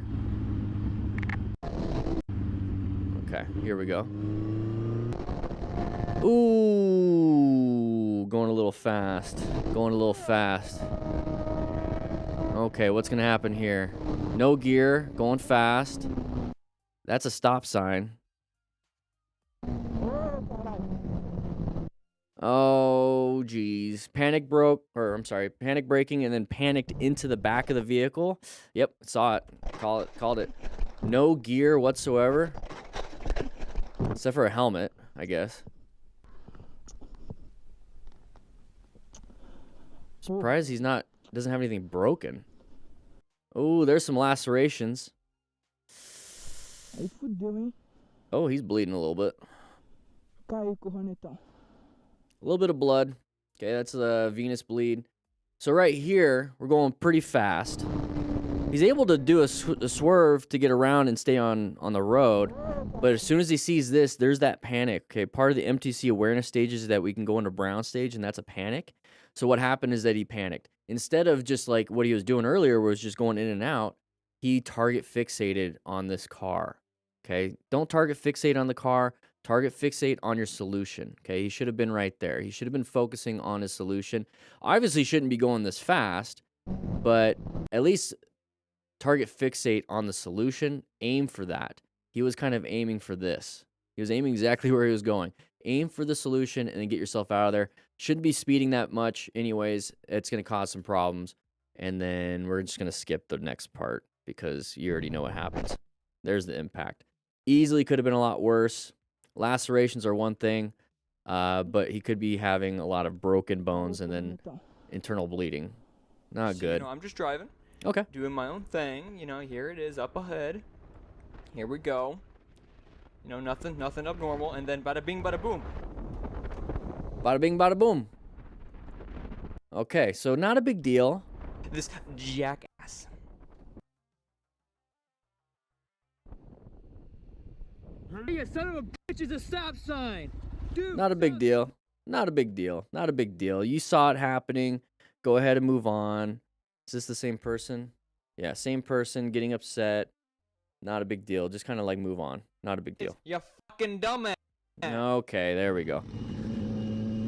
Okay, here we go. Ooh, going a little fast. Going a little fast. Okay, what's going to happen here? No gear, going fast. That's a stop sign. Oh, geez. Panic braking and then panicked into the back of the vehicle. Yep, saw it. Called it. No gear whatsoever. Except for a helmet, I guess. Surprised doesn't have anything broken. Oh, there's some lacerations. Oh, he's bleeding a little bit. A little bit of blood. Okay, that's a venous bleed. So right here, we're going pretty fast. He's able to do a swerve to get around and stay on the road. But as soon as he sees this, there's that panic. Okay, part of the MTC awareness stage is that we can go into brown stage, and that's a panic. So what happened is that he panicked. Instead of just like what he was doing earlier, was just going in and out, he target fixated on this car. Okay, don't target fixate on the car. Target fixate on your solution. Okay, he should have been right there. He should have been focusing on his solution. Obviously, shouldn't be going this fast, but at least target fixate on the solution. Aim for that. He was kind of aiming for this. He was aiming exactly where he was going. Aim for the solution and then get yourself out of there. Shouldn't be speeding that much anyways. It's going to cause some problems. And then we're just going to skip the next part because you already know what happens. There's the impact. Easily could have been a lot worse. Lacerations are one thing, but he could be having a lot of broken bones and then internal bleeding. Not good. I'm just driving. Okay. Doing my own thing. Here it is up ahead. Here we go. Nothing abnormal. And then bada bing, bada boom. Bada bing, bada boom. Okay, so not a big deal. This jackass. Hey, son of a bitch is a stop sign. Dude, Not a big deal. Not a big deal. Not a big deal. You saw it happening. Go ahead and move on. Is this the same person? Yeah, same person getting upset. Not a big deal. Just kind of like move on. Not a big deal. You fucking dumbass. Okay, there we go.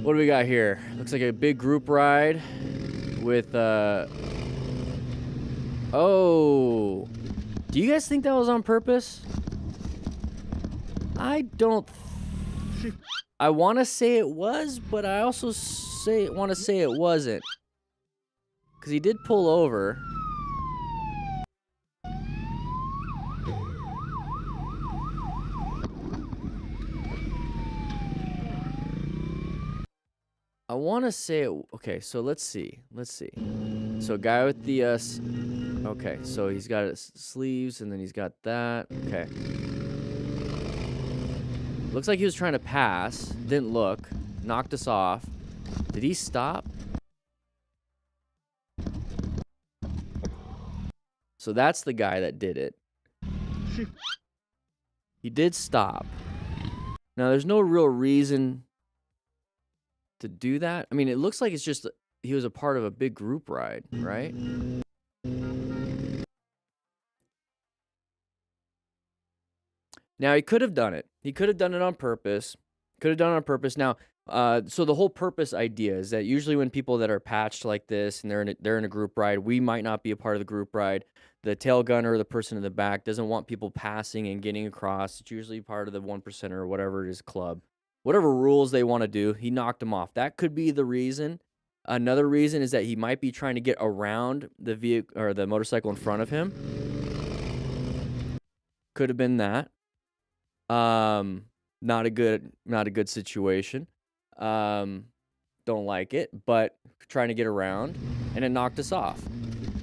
What do we got here? Looks like a big group ride with oh. Do you guys think that was on purpose? I don't. I want to say it was, but I also want to say it wasn't. Because he did pull over. I want to say it. Okay, so let's see. So guy with the okay, so he's got his sleeves and then he's got that. Okay. Looks like he was trying to pass. Didn't look. Knocked us off. Did he stop? So that's the guy that did it. He did stop. Now, there's no real reason to do that. I mean, it looks like it's just he was a part of a big group ride, right? Now, he could have done it. He could have done it on purpose. Now, So the whole purpose idea is that usually when people that are patched like this and they're in a group ride, we might not be a part of the group ride. The tail gunner, the person in the back, doesn't want people passing and getting across. It's usually part of the 1% or whatever it is club. Whatever rules they want to do, he knocked them off. That could be the reason. Another reason is that he might be trying to get around the vehicle or the motorcycle in front of him. Could have been that. Not a good situation. Don't like it, but trying to get around, and it knocked us off.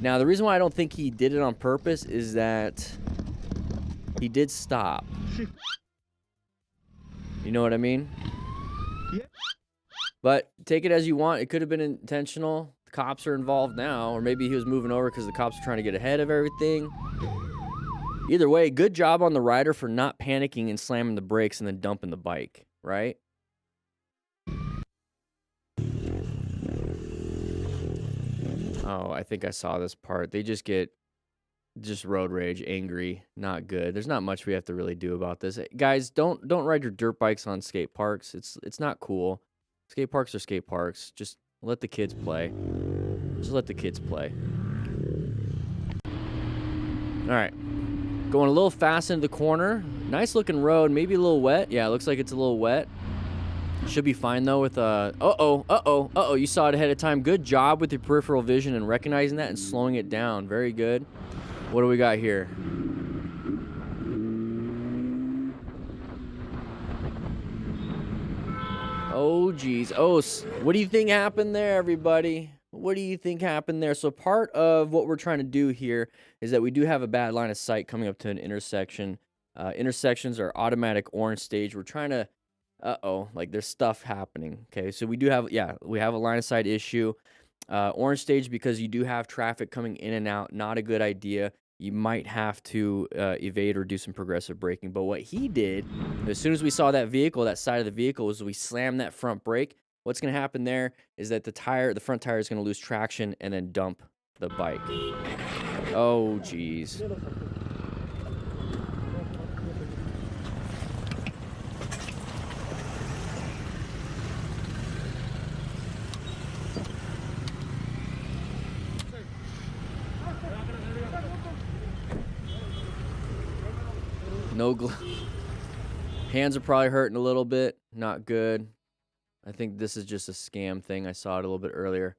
Now, the reason why I don't think he did it on purpose is that he did stop. You know what I mean? Yeah. But take it as you want. It could have been intentional. The cops are involved now, or maybe he was moving over because the cops are trying to get ahead of everything. Either way, good job on the rider for not panicking and slamming the brakes and then dumping the bike, right? Oh, I think I saw this part. They just get road rage, angry, not good. There's not much we have to really do about this. Guys, don't ride your dirt bikes on skate parks. It's not cool. Skate parks are skate parks. Just let the kids play. Just let the kids play. All right. Going a little fast into the corner. Nice looking road. Maybe a little wet. Yeah, it looks like it's a little wet. Should be fine though with uh-oh. You saw it ahead of time. Good job with your peripheral vision and recognizing that and slowing it down. Very good. What do we got here? Oh, geez. Oh, what do you think happened there, everybody? What do you think happened there? So part of what we're trying to do here is that we do have a bad line of sight coming up to an intersection. Intersections are automatic orange stage. We're trying to, like there's stuff happening. Okay, so we do have, we have a line of sight issue. Orange stage because you do have traffic coming in and out. Not a good idea. You might have to evade or do some progressive braking. But what he did, as soon as we saw that vehicle, that side of the vehicle, was we slammed that front brake. What's going to happen there is that the front tire is going to lose traction and then dump the bike. Oh, geez. No hands are probably hurting a little bit. Not good. I think this is just a scam thing. I saw it a little bit earlier.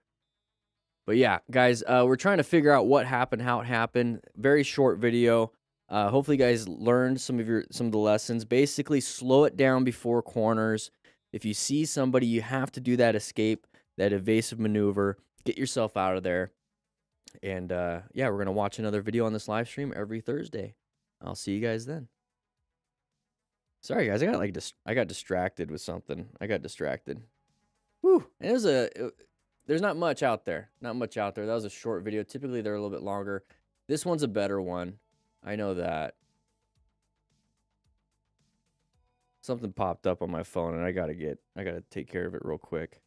But yeah, guys, we're trying to figure out what happened, how it happened. Very short video. Hopefully you guys learned some of the lessons. Basically, slow it down before corners. If you see somebody, you have to do that escape, that evasive maneuver. Get yourself out of there. And yeah, we're going to watch another video on this live stream every Thursday. I'll see you guys then. Sorry, guys. I got distracted with something. I got distracted. Whew. And there's not much out there. Not much out there. That was a short video. Typically, they're a little bit longer. This one's a better one. I know that. Something popped up on my phone, and I gotta take care of it real quick.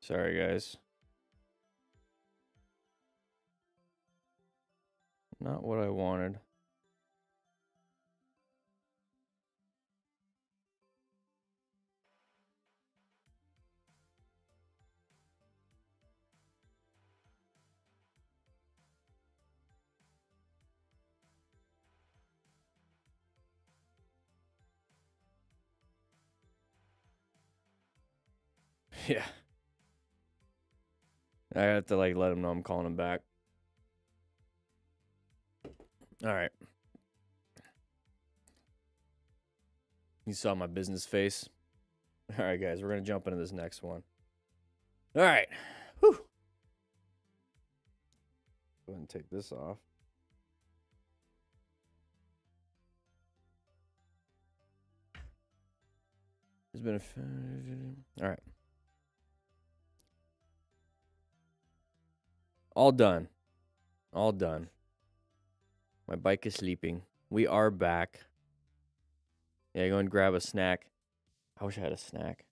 Sorry, guys. Not what I wanted. Yeah. I have to like let him know I'm calling him back. All right. You saw my business face. All right, guys, we're going to jump into this next one. All right. Whew. Go ahead and take this off. There's been a... All right. All done. All done. My bike is sleeping. We are back. Yeah, go and grab a snack. I wish I had a snack.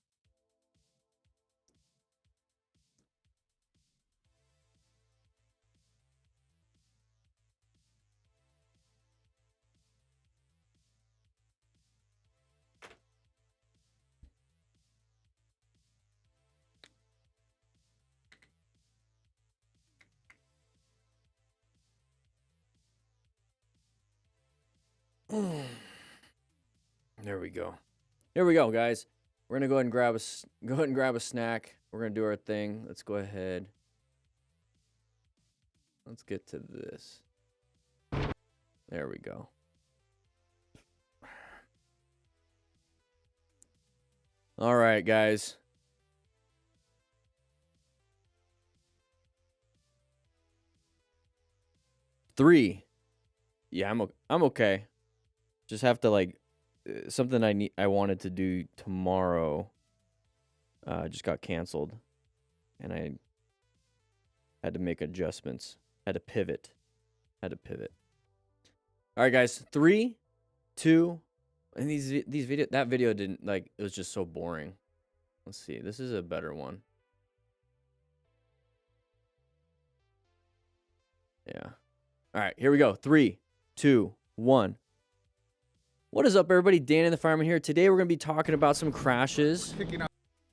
There we go. Here we go, guys. We're gonna go ahead and grab a snack. We're gonna do our thing. Let's go ahead. Let's get to this. There we go. All right, guys. Three. Yeah, I'm okay. Just have to like something I wanted to do tomorrow just got canceled, and I had to make adjustments. Had to pivot. All right, guys. 3, 2, and that video didn't like. It was just so boring. Let's see. This is a better one. Yeah. All right, here we go. 3, 2, 1. What is up, everybody? DanDanTheFireman here. Today we're going to be talking about some crashes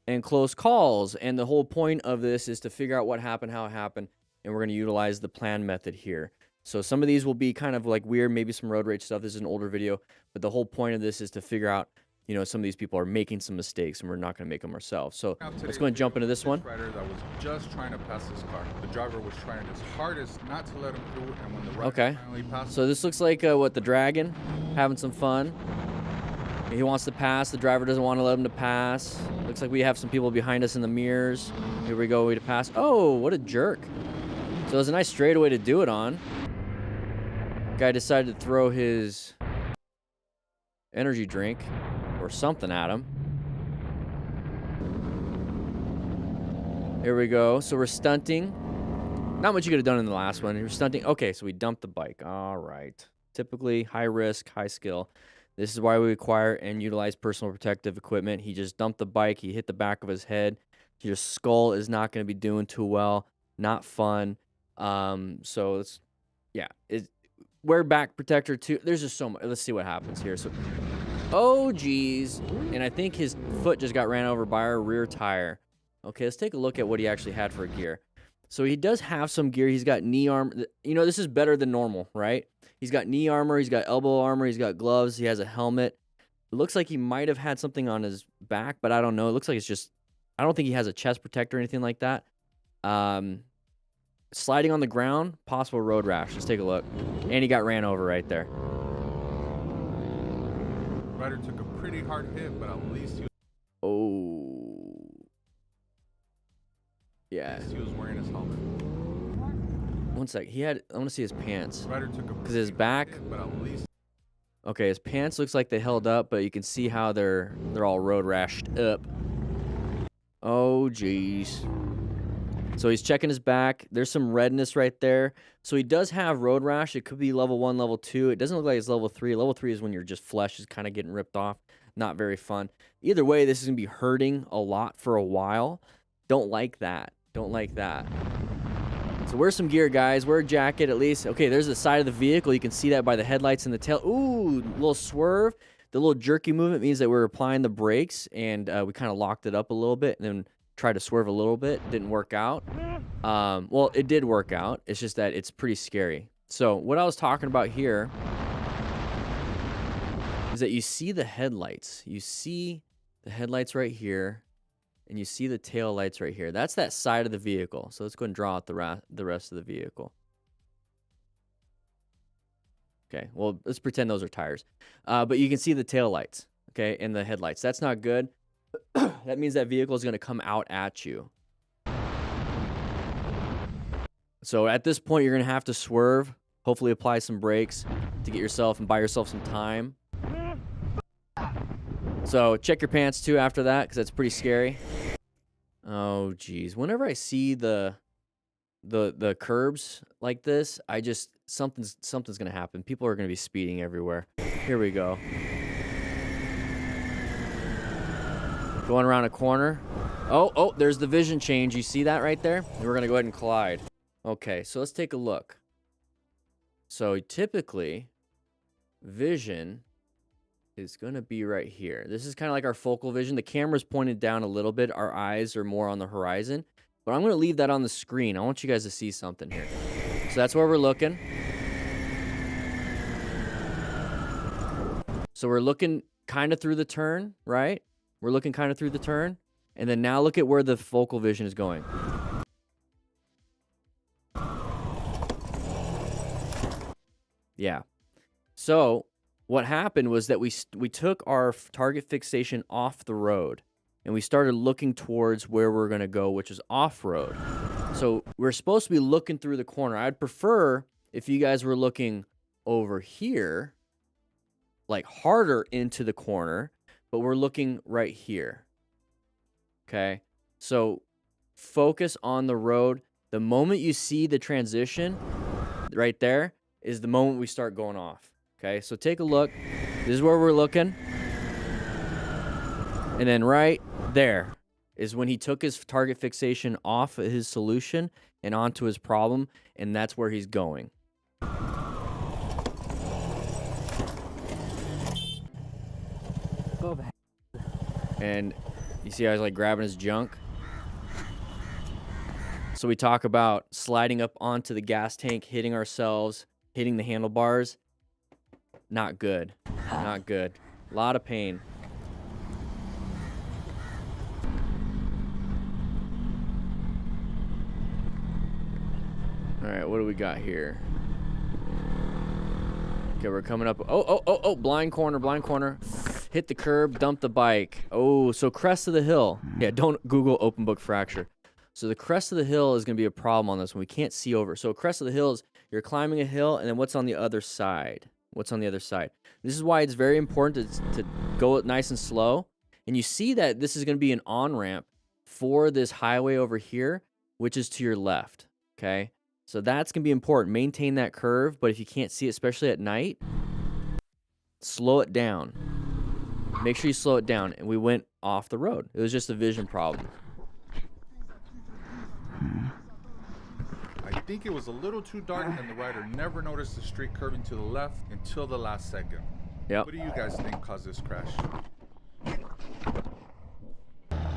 and close calls. And the whole point of this is to figure out what happened, how it happened, and we're going to utilize the plan method here. So some of these will be kind of like weird, maybe some road rage stuff. This is an older video, but the whole point of this is to figure out, you know, some of these people are making some mistakes, and we're not going to make them ourselves. So let's go and jump into this one. Rider that was just trying to pass his car. The driver was trying his hardest not to let him through, and when the rider finally passed, so this looks like what, the Dragon having some fun. He wants to pass. The driver doesn't want to let him to pass. Looks like we have some people behind us in the mirrors. Here we go, way to pass. Oh, what a jerk! So it was a nice straightaway to do it on. Guy decided to throw his energy drink or something at him. Here we go. So we're stunting. Not much you could have done in the last one. We're stunting. Okay, so we dumped the bike. All right. Typically high risk, high skill. This is why we acquire and utilize personal protective equipment. He just dumped the bike. He hit the back of his head. Your skull is not going to be doing too well. Not fun. So it's, yeah. Wear back protector too. There's just so much. Let's see what happens here. So, oh geez. And I think his foot just got ran over by our rear tire. Okay, let's take a look at what he actually had for gear. So he does have some gear. He's got knee armor. You know, this is better than normal, right? He's got knee armor. He's got elbow armor. He's got gloves. He has a helmet. It looks like he might have had something on his back, but I don't know. It looks like it's just, I don't think he has a chest protector or anything like that. Sliding on the ground, possible road rash. Let's take a look. And he got ran over right there. Rider took a pretty hard hit, but at least Oh. Yeah. he was wearing his helmet. One sec. He had, I want to see his pants. Rider took a Because his back, hit, but at least okay, his pants looks like they held up, but you can see how they're all road rashed up. Oh, jeez. So he's checking his back. There's some redness right there. So he does have road rash. It could be level 1, level 2. It doesn't look like it's level 3. Level 3 is when your just flesh is kind of getting ripped off. Not very fun. Either way, this is going to be hurting a lot for a while. Don't like that. Don't like that. So wear some gear, guys. Wear a jacket at least. Okay, there's the side of the vehicle. You can see that by the headlights and the tail. Ooh, little swerve. The little jerky movement means that we're applying the brakes, and we kind of locked it up a little bit and then tried to swerve a little bit. Didn't work out. Well, it did work out. It's just that it's pretty scary. So what I was talking about here is that you see the headlights. You see the headlights right here, and you see the tail lights right here. That's that side of the vehicle. So let's go and draw out the rest of the vehicle. Okay, well, let's pretend those are tires. But you can see the tail lights, okay, and the headlights. That's not good. That means that vehicle is going to come out at you. So at this point, you're going to have to swerve, hopefully apply some brakes to get yourself and buy yourself some time. So check your pants too after that, because that's pretty scary. Oh, geez. Whenever I see the curbs like this, I just something's gonna happen. People are gonna be speeding everywhere. Here we go. Going around a corner. Oh, there's the vision change. You see that right there? And we're gonna go ahead and collide. Okay, so let's take a look. So typically, vision is gonna be right here. This is kind of like our focal vision. The camera's pointed down a little bit. Our eyes are more on the horizon. But I'm going to leave that on the screen. I want you guys to see something here. So that's where we're looking. So we're looking kind of through the turn, right? We're looking kind of through the turn. And then now look at where the focal vision is going. Yeah. So what happened was that we took our target fixation off the road. And we started looking towards where we're going to go, which is off-road. So we're supposed to be looking through the corner. I'd prefer if you guys were looking over here, like harder into the corner, but we're looking right here. Okay? So focus on the road. The moment you see the transition right there is the moment we start going off. Okay? So take a look. This is where we're looking. And then right there is when he took his target fixation off his solution and onto his problem, and that's where he's going. And you see how he's like grabbing his junk? So we talk about sliding up onto the gas tank, hitting ourselves, hitting the handlebars. Not good. Not good. A lot of pain. All right, what do we got here? Okay, we're coming up. Oh, blind corner. Hit the curb, dump the bike. Oh, so crest of the hill. Yeah, don't Google open book fracture. So the crest of the hill is going to be a problem on this one. We can't see over. So crest of the hill is you're climbing a hill, and then what's on the other side? What's on the other side? This is why it's very important to go nice and slow. And you see that this is going to be an on-ramp for this highway over here, which is to your left, okay? So that's going to be important. Maintain that curve, but if you can't see it, especially at night, slow it down. Make sure you slow it down. And we went off the road. It was just a vision problem. I think it was a little too dark, and the rider never noticed the street curving to the left until the last second. Yep. What do you guys think caused this crash?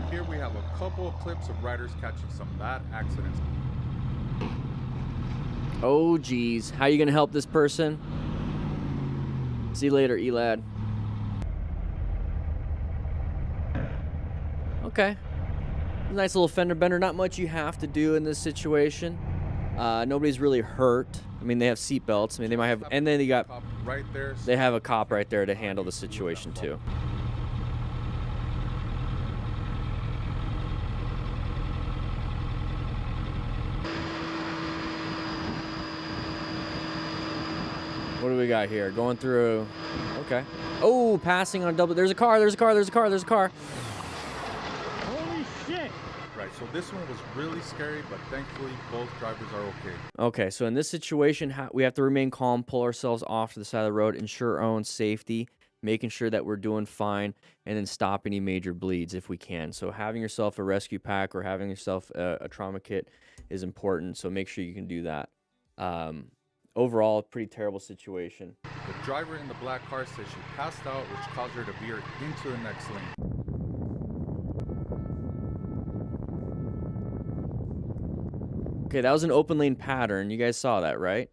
Here we have a couple of clips of riders catching some bad accidents. Oh, geez. How you going to help this person? See you later, Elad. Okay. Nice little fender bender. Not much you have to do in this situation. Nobody's really hurt. I mean, they have seat belts. I mean, they might have, and then they got, right there. They have a cop right there to handle the situation too. What do we got here? Going through. Okay. Oh, passing on double. There's a car. There's a car. There's a car. There's a car. Holy shit! Right right, so this one was really scary, but thankfully both drivers are okay. Okay, so in this situation, we have to remain calm, pull ourselves off to the side of the road, ensure our own safety, making sure that we're doing fine, and then stop any major bleeds if we can. So having yourself a rescue pack or having yourself a trauma kit is important, so make sure you can do that. Overall, pretty terrible situation. The driver in the black car says she passed out, which caused her to veer into the next lane. Okay, that was an open lane pattern. You guys saw that, right?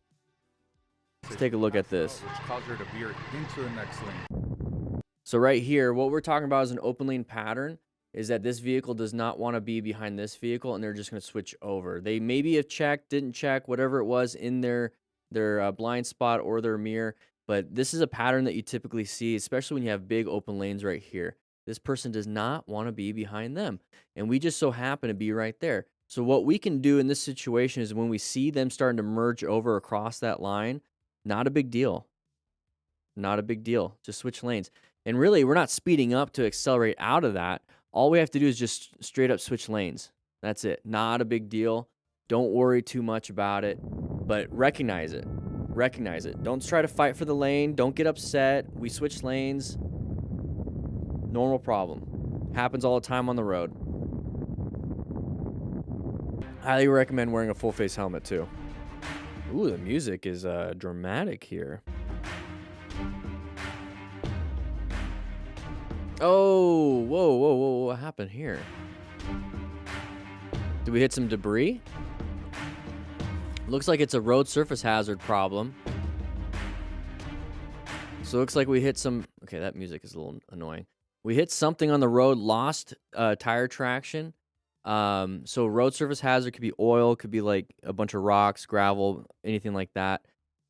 Let's take a look at this. Which caused her to veer into the next lane. So right here, what we're talking about is an open lane pattern, is that this vehicle does not want to be behind this vehicle, and they're just going to switch over. They maybe have checked, didn't check, whatever it was in their blind spot or their mirror, but this is a pattern that you typically see, especially when you have big open lanes right here. This person does not want to be behind them, and we just so happen to be right there. So what we can do in this situation is when we see them starting to merge over across that line, not a big deal. Not a big deal. Just switch lanes. And really, we're not speeding up to accelerate out of that. All we have to do is just straight up switch lanes. That's it. Not a big deal. Don't worry too much about it, but recognize it. Recognize it. Don't try to fight for the lane. Don't get upset. We switch lanes. Normal problem. Happens all the time on the road. Highly recommend wearing a full face helmet too. Ooh, the music is dramatic here. Oh, whoa, what happened here? Did we hit some debris? Looks like it's a road surface hazard problem. So it looks like we hit some, okay, that music is a little annoying. We hit something on the road, lost tire traction. So road surface hazard could be oil, could be like a bunch of rocks, gravel, anything like that.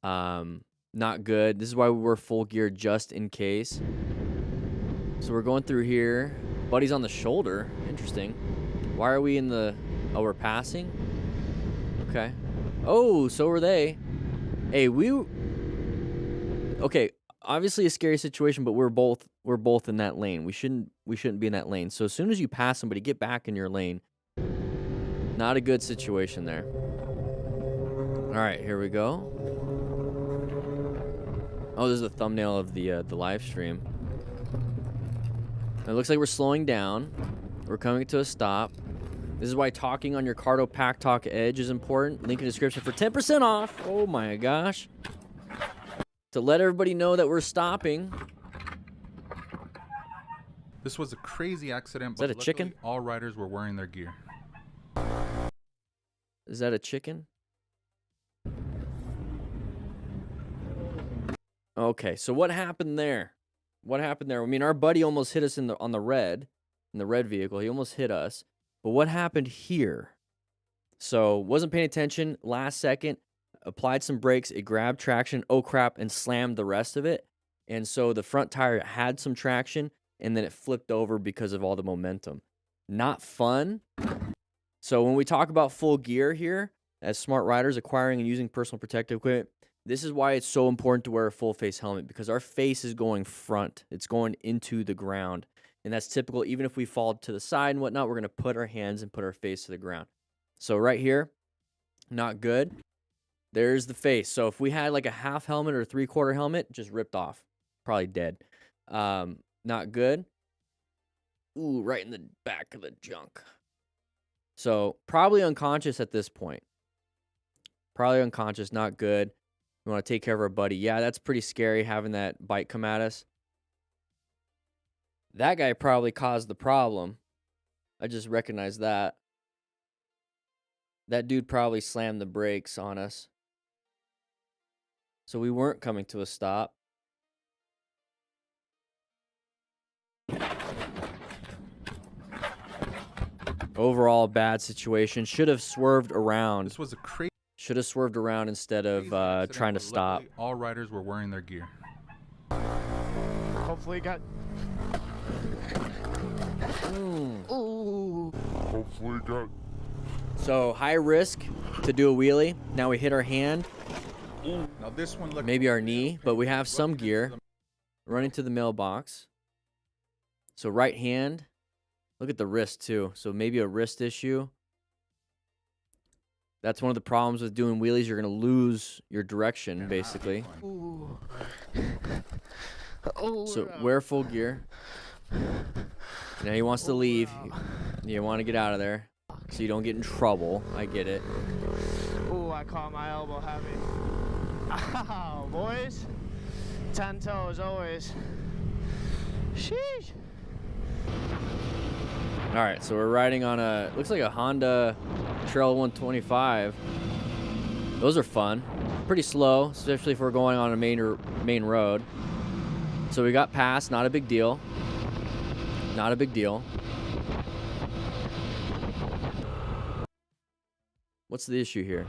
Not good. This is why we wear full gear just in case. So we're going through here. Buddy's on the shoulder. Interesting. Why are we in the... Oh, we're passing? Okay. Oh, so are they. Hey, okay, obviously a scary situation, but we're both in that lane. We shouldn't be in that lane. So as soon as you pass somebody, get back in your lane. Not a good situation there. All right, here we go. Oh, this is the thumbnail of the live stream. It looks like we're slowing down. We're coming to a stop. This is why talking on your Cardo Pack Talk Edge is important. Link in the description for 10% off. Oh my gosh. To let everybody know that we're stopping. This was a crazy accident, Is that a but chicken? all riders were wearing their gear. Is that a chicken? Okay, so what happened there? What happened there? I mean, our buddy almost hit us in the red vehicle. He almost hit us. But what happened here? So wasn't paying attention. Last second, applied some brakes. It grabbed traction. Oh crap! And slammed the rest of it. And so the front tire had some traction, and then it flipped over because of all the momentum. Not fun. So when we talk about full gear here, as smart riders acquiring and using personal protective equipment, this is why it's so important to wear a full face helmet, because our face is going front. It's going into the ground. And that's typical. Even if we fall to the side and whatnot, we're going to put our hands and put our face to the ground. So right here, not good. There's the face. So if we had like a half helmet or a 3/4 helmet, just ripped off. Probably dead. Not good. Ooh, right in the back of the junk. So probably unconscious at this point. Probably unconscious, not good. We want to take care of our buddy. Yeah, that's pretty scary having that bike come at us. That guy probably caused the problem. I just recognized that. That dude probably slammed the brakes on us. So we weren't coming to a stop. Overall, bad situation. Should have swerved around. This was a crazy. Should have swerved around instead of trying to stop. All riders were wearing their gear. Hopefully, got. Ooh. Hopefully, got. So high risk to do a wheelie. Now we hit our hand. Now this one looked Maybe our knee, but we have some gear. Running to the mailbox. So right hand. Look at the wrist too. So maybe a wrist issue. That's one of the problems with doing wheelies. You're going to lose your direction, basically. Ooh. So wear full gear. Now he wants to leave. You want to get out of there so you don't get in trouble. I get it. Ooh, I caught my elbow heavy. Ow, boys. 10 toes always. Sheesh. All right, so we're riding on a, looks like a Honda Trail 125. Those are fun. Pretty slow, especially if we're going on a main road. So we got past, not a big deal. Not a big deal. What's the issue here?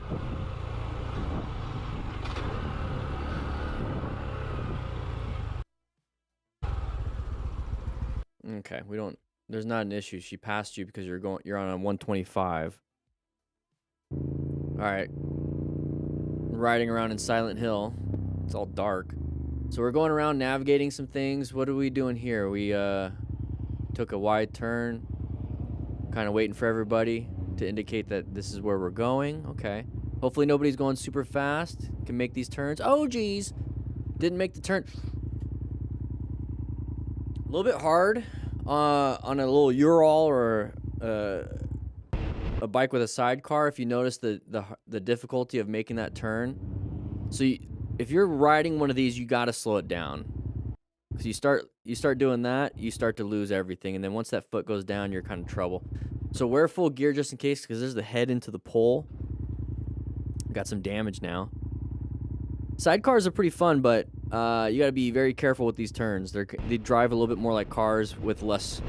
Okay, we don't, there's not an issue. She passed you because you're on a 125. All right. Riding around in Silent Hill. It's all dark. So we're going around navigating some things. What are we doing here? We took a wide turn, kind of waiting for everybody to indicate that this is where we're going. Okay. Hopefully nobody's going super fast. Can make these turns. Oh, geez. Didn't make the turn. A little bit hard on a little Ural or a bike with a sidecar. If you notice the difficulty of making that turn. So if you're riding one of these, you got to slow it down. Because you start doing that, you start to lose everything. And then once that foot goes down, you're kind of trouble. So wear full gear just in case, because there's the head into the pole. Got some damage now. Sidecars are pretty fun, but you got to be very careful with these turns. They drive a little bit more like cars with less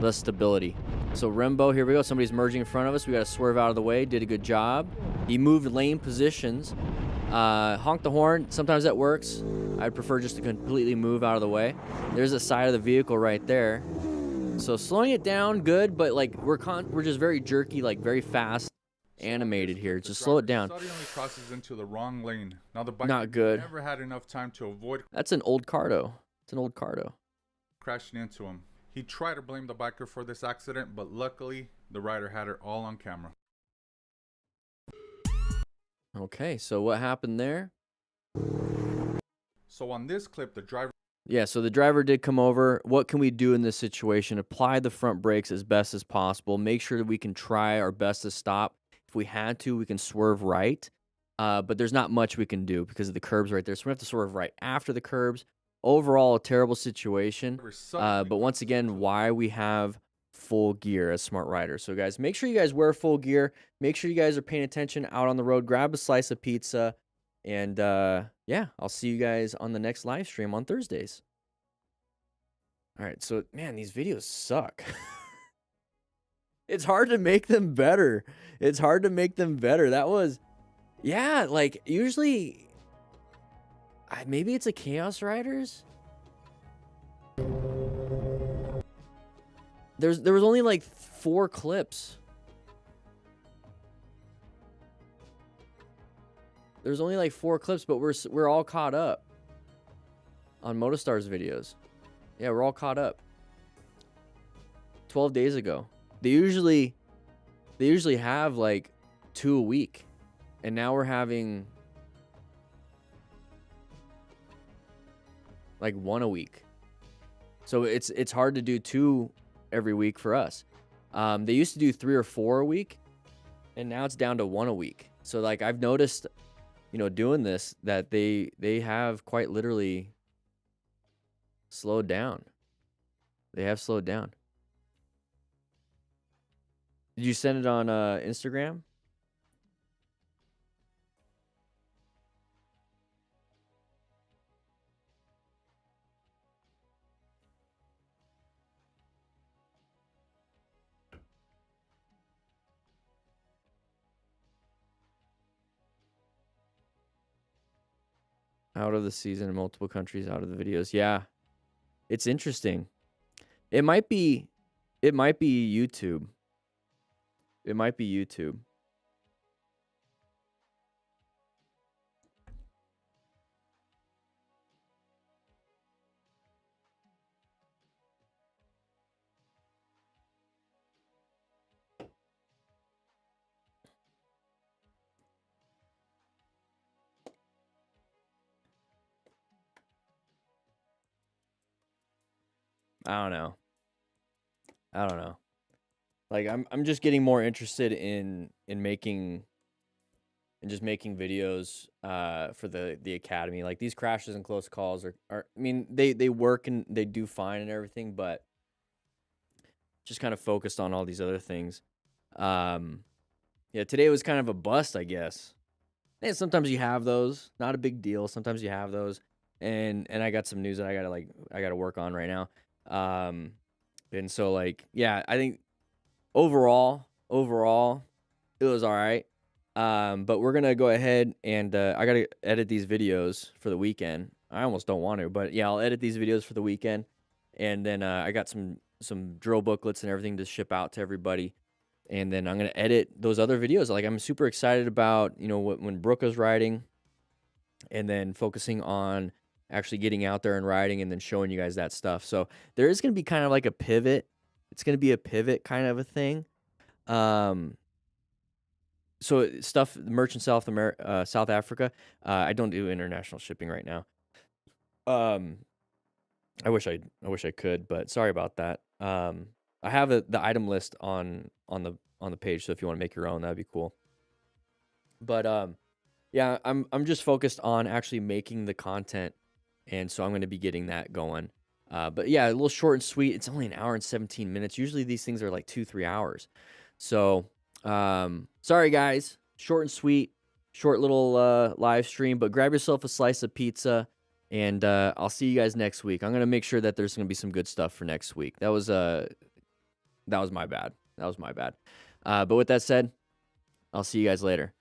stability. So Rembo, here we go. Somebody's merging in front of us. We got to swerve out of the way. Did a good job. He moved lane positions. Honk the horn. Sometimes that works. I'd prefer just to completely move out of the way. There's the side of the vehicle right there. So slowing it down, good, but like we're just very jerky, like very fast, animated here. Just slow it down. Suddenly crosses into the wrong lane. Now the bike Not good. never had enough time to avoid That's an old Cardo. It's an old Cardo. crashing into him. He tried to blame the biker for this accident, but luckily the rider had it all on camera. Okay, so what happened there? So on this clip, the driver Yeah, so the driver did come over. What can we do in this situation? Apply the front brakes as best as possible. Make sure that we can try our best to stop. If we had to, we can swerve right. But there's not much we can do because of the curbs right there. So we have to swerve right after the curbs. Overall, a terrible situation. But once again, why we have full gear as smart riders. So guys, make sure you guys wear full gear. Make sure you guys are paying attention out on the road. Grab a slice of pizza. And yeah, I'll see you guys on the next live stream on Thursdays. All right, so man, these videos suck. It's hard to make them better. It's hard to make them better. That was, yeah, like usually, maybe it's a Chaos Riders. There was only like 4 clips. There's only like 4 clips, but we're all caught up on Motostar's videos. Yeah, we're all caught up. 12 days ago. They usually have like 2 a week, and now we're having like 1 a week. So it's hard to do 2 every week for us. They used to do 3 or 4 a week, and now it's down to 1 a week. So like I've noticed, you know, doing this, that they have quite literally slowed down. They have slowed down. Did you send it on Instagram? Out of the season in multiple countries, out of the videos. Yeah. It's interesting. It might be YouTube. It might be YouTube. I don't know. I don't know. Like I'm just getting more interested in making just making videos for the academy. Like these crashes and close calls are I mean they work and they do fine and everything, but just kind of focused on all these other things. Yeah, today was kind of a bust, I guess. And sometimes you have those, not a big deal. Sometimes you have those, and I got some news that I gotta work on right now. And so like yeah, I think overall it was all right. But we're gonna go ahead and I gotta edit these videos for the weekend. I almost don't want to, but yeah, I'll edit these videos for the weekend, and then I got some drill booklets and everything to ship out to everybody. And then I'm going to edit those other videos. Like I'm super excited about, you know, when Brooke was riding, and then focusing on actually getting out there and riding and then showing you guys that stuff. So there is going to be kind of like a pivot. It's going to be a pivot kind of a thing. So stuff, merch in South Africa. I don't do international shipping right now. I wish I could, but sorry about that. I have the item list on the page, so if you want to make your own, that'd be cool. But yeah, I'm just focused on actually making the content, and so I'm going to be getting that going. But yeah, a little short and sweet. It's only an hour and 17 minutes. Usually these things are like 2-3 hours. So sorry guys, short and sweet, short little live stream. But grab yourself a slice of pizza. And I'll see you guys next week. I'm going to make sure that there's going to be some good stuff for next week. That was my bad. But with that said, I'll see you guys later.